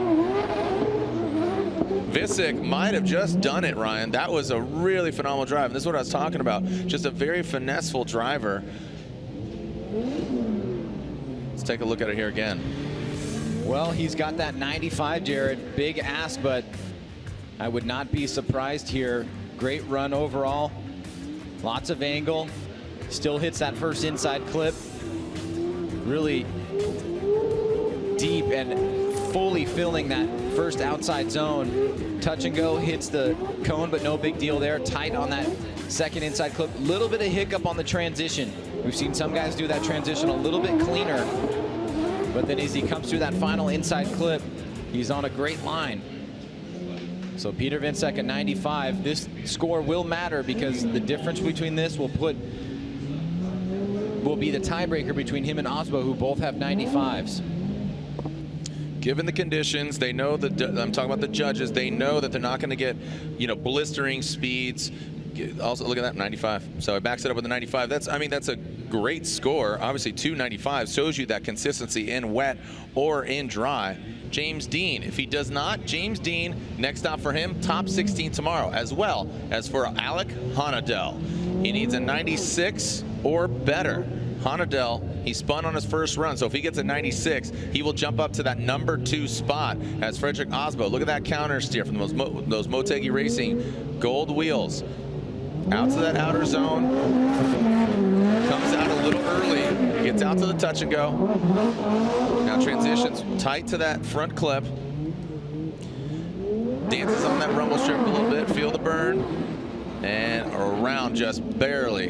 Visick might have just done it, Ryan. That was a really phenomenal drive. And this is what I was talking about. Just a very finesseful driver. Let's take a look at it here again. Well, he's got that 95, Jared. Big ask, but I would not be surprised here. Great run overall. Lots of angle. Still hits that first inside clip. Really deep and fully filling that first outside zone. Touch and go, hits the cone, but no big deal there. Tight on that second inside clip. Little bit of hiccup on the transition. We've seen some guys do that transition a little bit cleaner. But then as he comes through that final inside clip, he's on a great line. So Peter Vinsek at 95. This score will matter because the difference between this will be the tiebreaker between him and Osbo, who both have 95s. Given the conditions, they know that, I'm talking about the judges, they know that they're not going to get, blistering speeds. Also, look at that, 95. So it backs it up with a 95. That's a great score. Obviously, 295 shows you that consistency in wet or in dry. James Dean. If he does not, James Dean, next stop for him, top 16 tomorrow, as well as for Alec Honadell. He needs a 96 or better. Honadell, he spun on his first run, so if he gets a 96, he will jump up to that number 2 spot as Frederick Osbo. Look at that counter steer from those Motegi Racing gold wheels. Out to that outer zone, comes out a little early, gets out to the touch and go. Now transitions tight to that front clip. Dances on that rumble strip a little bit, feel the burn, and around just barely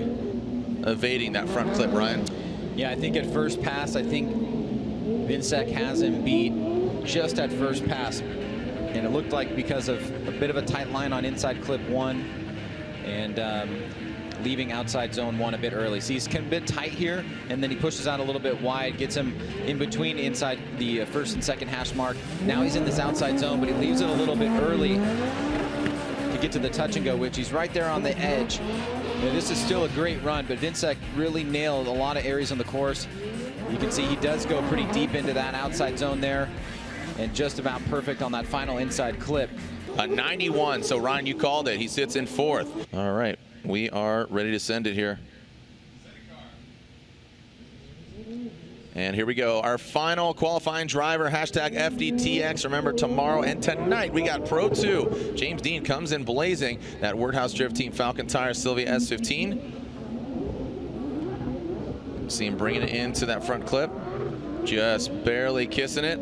evading that front clip, Ryan. Yeah, I think at first pass, I think Vinsec has him beat just at first pass. And it looked like because of a bit of a tight line on inside clip 1 and leaving outside zone 1 a bit early. See, he's a bit tight here, and then he pushes out a little bit wide, gets him in between inside the first and second hash mark. Now he's in this outside zone, but he leaves it a little bit early to get to the touch and go, which he's right there on the edge. Now, this is still a great run, but Vinsec really nailed a lot of areas on the course. You can see he does go pretty deep into that outside zone there, and just about perfect on that final inside clip. A 91, so Ryan, you called it. He sits in 4th. All right, we are ready to send it here. And here we go, our final qualifying driver, hashtag FDTX. Remember, tomorrow and tonight we got Pro 2. James Dean comes in blazing that Wordhouse Drift Team Falcon Tire Sylvia S15. See him bringing it into that front clip, just barely kissing it.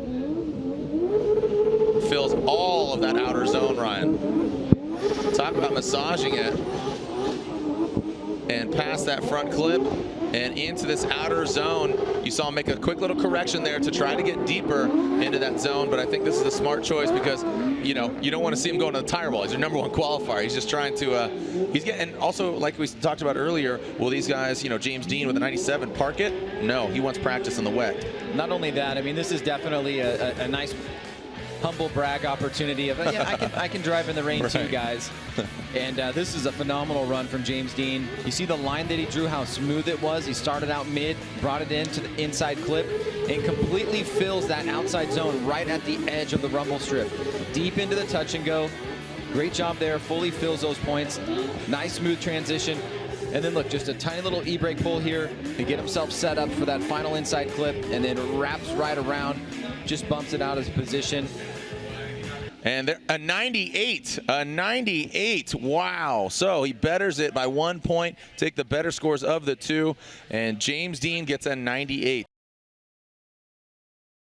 Fills all of that outer zone, Ryan. Talk about massaging it. And past that front clip and into this outer zone. You saw him make a quick little correction there to try to get deeper into that zone, but I think this is a smart choice because, you know, you don't want to see him going to the tire wall. He's your #1 qualifier. He's just trying to, he's getting, and also like we talked about earlier, will these guys, you know, James Dean with a 97 park it? No, he wants practice in the wet. Not only that, I mean, this is definitely a nice humble brag opportunity of, yeah, I can drive in the rain too, guys. And this is a phenomenal run from James Dean. You see the line that he drew, how smooth it was. He started out mid, brought it into the inside clip, and completely fills that outside zone right at the edge of the rumble strip. Deep into the touch and go. Great job there, fully fills those points. Nice smooth transition. And then look, just a tiny little e-brake pull here to get himself set up for that final inside clip, and then wraps right around, just bumps it out of his position. And a 98, a 98, wow. So he betters it by 1 point, take the better scores of the 2, and James Dean gets a 98.